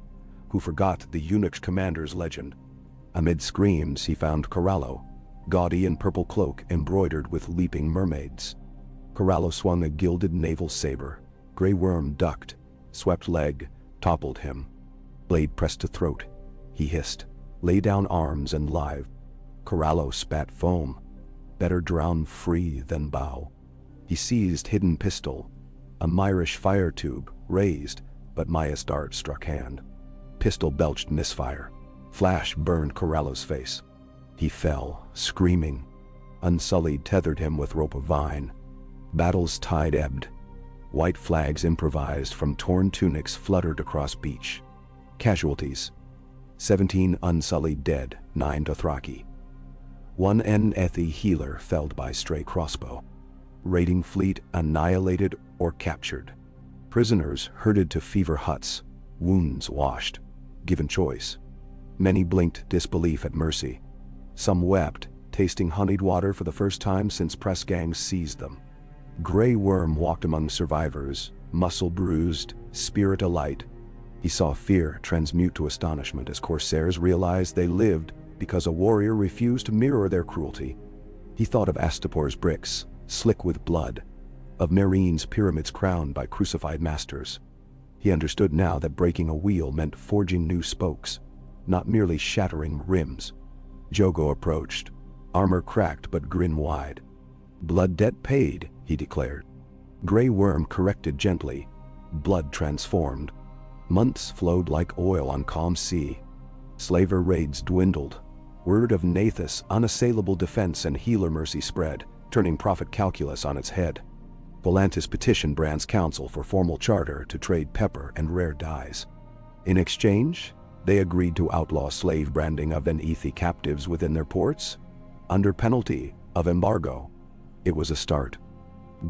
who forgot the eunuch commander's legend. Amid screams he found Corallo, gaudy in purple cloak embroidered with leaping mermaids. Corallo swung a gilded naval saber. Grey Worm ducked, swept leg, toppled him. Blade pressed to throat. He hissed, lay down arms and live. Corallo spat foam. Better drown free than bow. He seized hidden pistol. A Myrish fire tube, raised, but Maya's dart struck hand. Pistol belched misfire. Flash burned Corallo's face. He fell, screaming. Unsullied tethered him with rope of vine. Battle's tide ebbed. White flags improvised from torn tunics fluttered across beach. Casualties: 17 Unsullied dead, 9 Dothraki. 1 Nethi healer felled by stray crossbow. Raiding fleet annihilated or captured. Prisoners herded to fever huts, wounds washed, given choice. Many blinked disbelief at mercy. Some wept, tasting honeyed water for the first time since press gangs seized them. Grey Worm walked among survivors, muscle bruised, spirit alight. He saw fear transmute to astonishment as corsairs realized they lived because a warrior refused to mirror their cruelty. He thought of Astapor's bricks, slick with blood, of Marine's pyramids crowned by crucified masters. He understood now that breaking a wheel meant forging new spokes, not merely shattering rims. Jogo approached, armor cracked but grin wide. "Blood debt paid," he declared. Grey Worm corrected gently, blood transformed. Months flowed like oil on calm sea. Slaver raids dwindled. Word of Nathus' unassailable defense and healer mercy spread, turning profit calculus on its head. Volantis petitioned Brand's council for formal charter to trade pepper and rare dyes. In exchange, they agreed to outlaw slave branding of Nethi captives within their ports, under penalty of embargo. It was a start.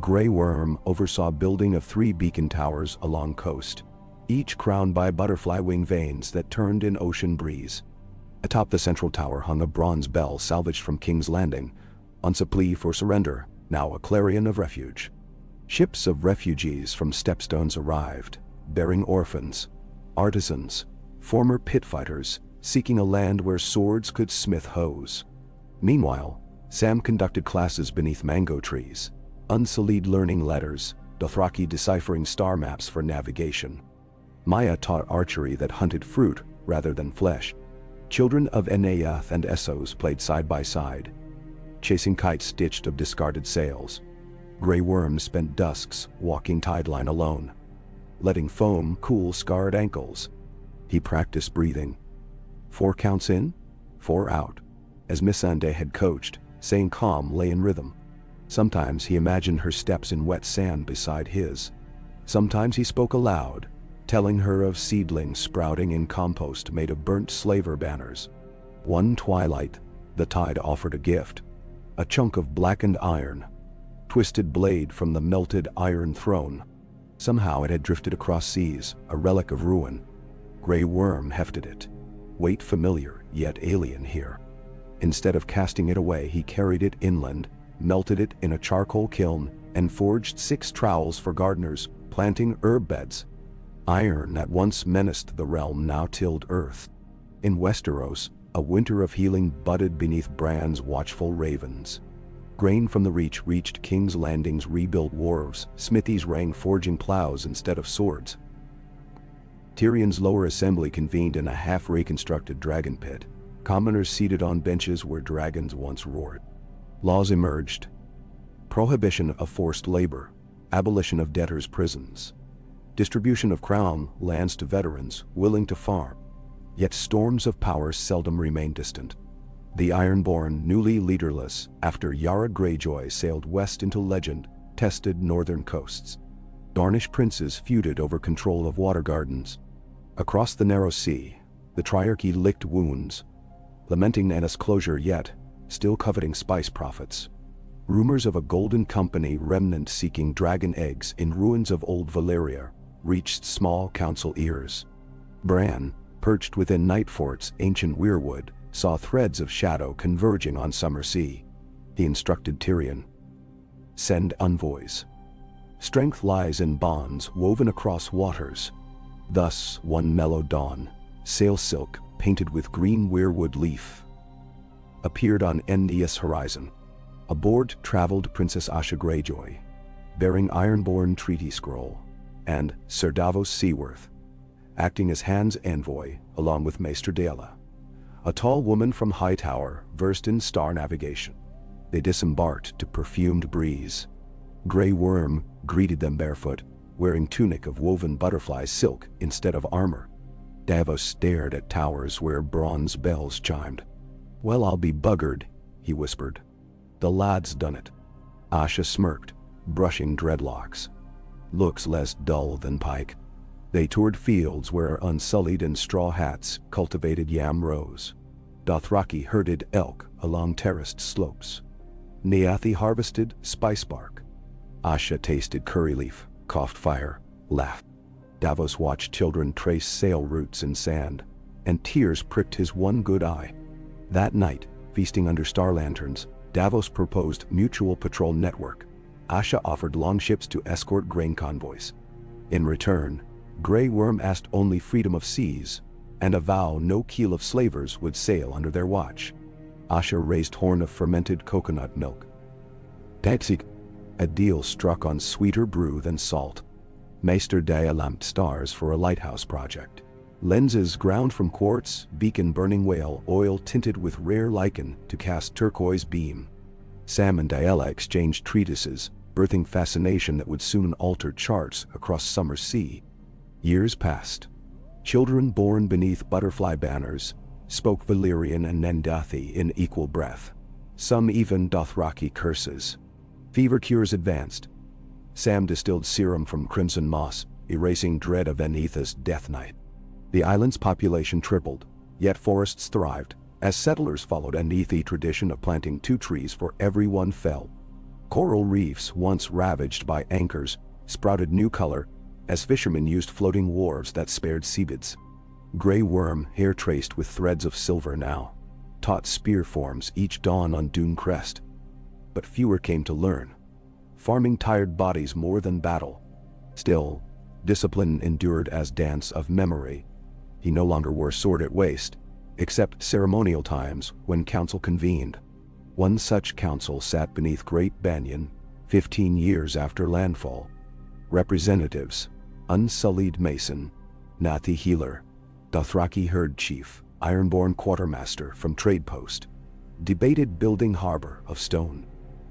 Grey Worm oversaw building of 3 beacon towers along coast, each crowned by butterfly wing veins that turned in ocean breeze. Atop the central tower hung a bronze bell salvaged from King's Landing, once a plea for surrender, now a clarion of refuge. Ships of refugees from Stepstones arrived, bearing orphans, artisans, former pit fighters, seeking a land where swords could smith hoes. Meanwhile, Sam conducted classes beneath mango trees, Unsullied learning letters, Dothraki deciphering star maps for navigation. Maya taught archery that hunted fruit rather than flesh. Children of Eneath and Essos played side by side, chasing kites stitched of discarded sails. Grey Worm spent dusks walking tideline alone, letting foam cool scarred ankles. He practiced breathing. 4 counts in, 4 out, as Missandei had coached, saying calm lay in rhythm. Sometimes he imagined her steps in wet sand beside his. Sometimes he spoke aloud, telling her of seedlings sprouting in compost made of burnt slaver banners. One twilight, the tide offered a gift, a chunk of blackened iron. twisted blade from the melted Iron Throne. Somehow it had drifted across seas, a relic of ruin. Grey Worm hefted it. Weight familiar, yet alien here. Instead of casting it away, he carried it inland, melted it in a charcoal kiln, and forged 6 trowels for gardeners, planting herb beds. Iron that once menaced the realm now tilled earth. In Westeros, a winter of healing budded beneath Bran's watchful ravens. Grain from the Reach reached King's Landing's rebuilt wharves, smithies rang forging plows instead of swords. Tyrion's lower assembly convened in a half-reconstructed dragon pit, commoners seated on benches where dragons once roared. Laws emerged. Prohibition of forced labor, abolition of debtors' prisons, distribution of crown lands to veterans willing to farm. Yet storms of power seldom remain distant. The Ironborn, newly leaderless after Yara Greyjoy sailed west into legend, tested northern coasts. Dornish princes feuded over control of water gardens. Across the narrow sea, the Triarchy licked wounds, lamenting Nenna's closure yet, still coveting spice profits. Rumors of a golden company remnant seeking dragon eggs in ruins of old Valyria reached small council ears. Bran, perched within Night Fort's ancient weirwood, saw threads of shadow converging on Summer Sea. He instructed Tyrion. Send envoys. Strength lies in bonds woven across waters. Thus, one mellow dawn, sail silk painted with green weirwood leaf appeared on Endia's horizon. Aboard traveled Princess Asha Greyjoy, bearing Ironborn treaty scroll, and Sir Davos Seaworth, acting as Han's envoy along with Maester Daella, a tall woman from Hightower versed in star navigation. They disembarked to perfumed breeze. Grey Worm greeted them barefoot, wearing tunic of woven butterfly silk instead of armor. Davos stared at towers where bronze bells chimed. "Well, I'll be buggered," he whispered. "The lad's done it." Asha smirked, brushing dreadlocks. "Looks less dull than Pike." They toured fields where unsullied and straw hats cultivated yam rows. Dothraki herded elk along terraced slopes. Neathi harvested spice bark. Asha tasted curry leaf, coughed fire, laughed. Davos watched children trace sail routes in sand, and tears pricked his one good eye. That night, feasting under star lanterns, Davos proposed mutual patrol network. Asha offered longships to escort grain convoys. In return, Grey Worm asked only freedom of seas, and a vow no keel of slavers would sail under their watch. Asha raised horn of fermented coconut milk. Tatsik, a deal struck on sweeter brew than salt. Maester Daella lamped stars for a lighthouse project. Lenses ground from quartz, beacon burning whale oil tinted with rare lichen to cast turquoise beam. Sam and Daella exchanged treatises, birthing fascination that would soon alter charts across Summer Sea. Years passed. Children born beneath butterfly banners spoke Valyrian and Nendathi in equal breath. Some even Dothraki curses. Fever cures advanced. Sam distilled serum from crimson moss, erasing dread of Enetha's death night. The island's population tripled, yet forests thrived, as settlers followed Enethi tradition of planting 2 trees for every one fell. Coral reefs, once ravaged by anchors, sprouted new color, as fishermen used floating wharves that spared seabeds. Grey Worm, hair traced with threads of silver now, taught spear forms each dawn on Dune Crest. But fewer came to learn. Farming tired bodies more than battle. Still, discipline endured as dance of memory. He no longer wore sword at waist, except ceremonial times when council convened. One such council sat beneath Great Banyan, 15 years after landfall. Representatives: Unsullied Mason, Nathi Healer, Dothraki Herd Chief, Ironborn Quartermaster from Trade Post, debated building harbor of stone.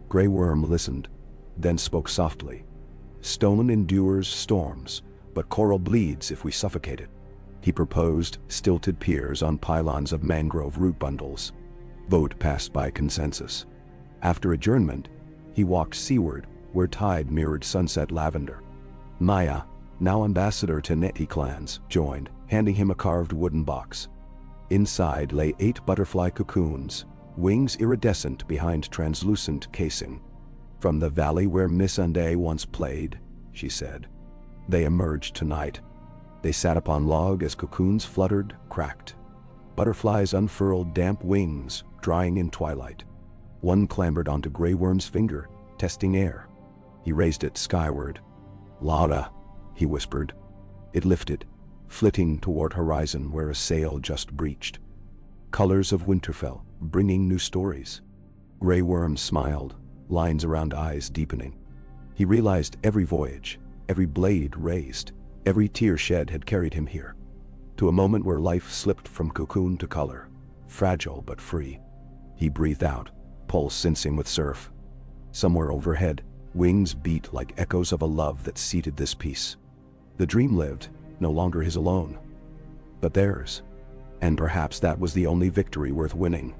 Grey Worm listened, then spoke softly. "Stone endures storms, but coral bleeds if we suffocate it." He proposed stilted piers on pylons of mangrove root bundles. Vote passed by consensus. After adjournment, he walked seaward, where tide mirrored sunset lavender. Maya, now ambassador to Neti clans, joined, handing him a carved wooden box. Inside lay 8 butterfly cocoons, wings iridescent behind translucent casing. From the valley where Missandei once played, she said. They emerged tonight. They sat upon log as cocoons fluttered, cracked. Butterflies unfurled damp wings, drying in twilight. One clambered onto Grey Worm's finger, testing air. He raised it skyward. Louder, he whispered. It lifted, flitting toward horizon where a sail just breached. Colors of Winterfell, bringing new stories. Grey Worm smiled, lines around eyes deepening. He realized every voyage, every blade raised, every tear shed had carried him here, to a moment where life slipped from cocoon to color, fragile but free. He breathed out, pulse sensing with surf. Somewhere overhead, wings beat like echoes of a love that seated this peace. The dream lived, no longer his alone, but theirs. And perhaps that was the only victory worth winning.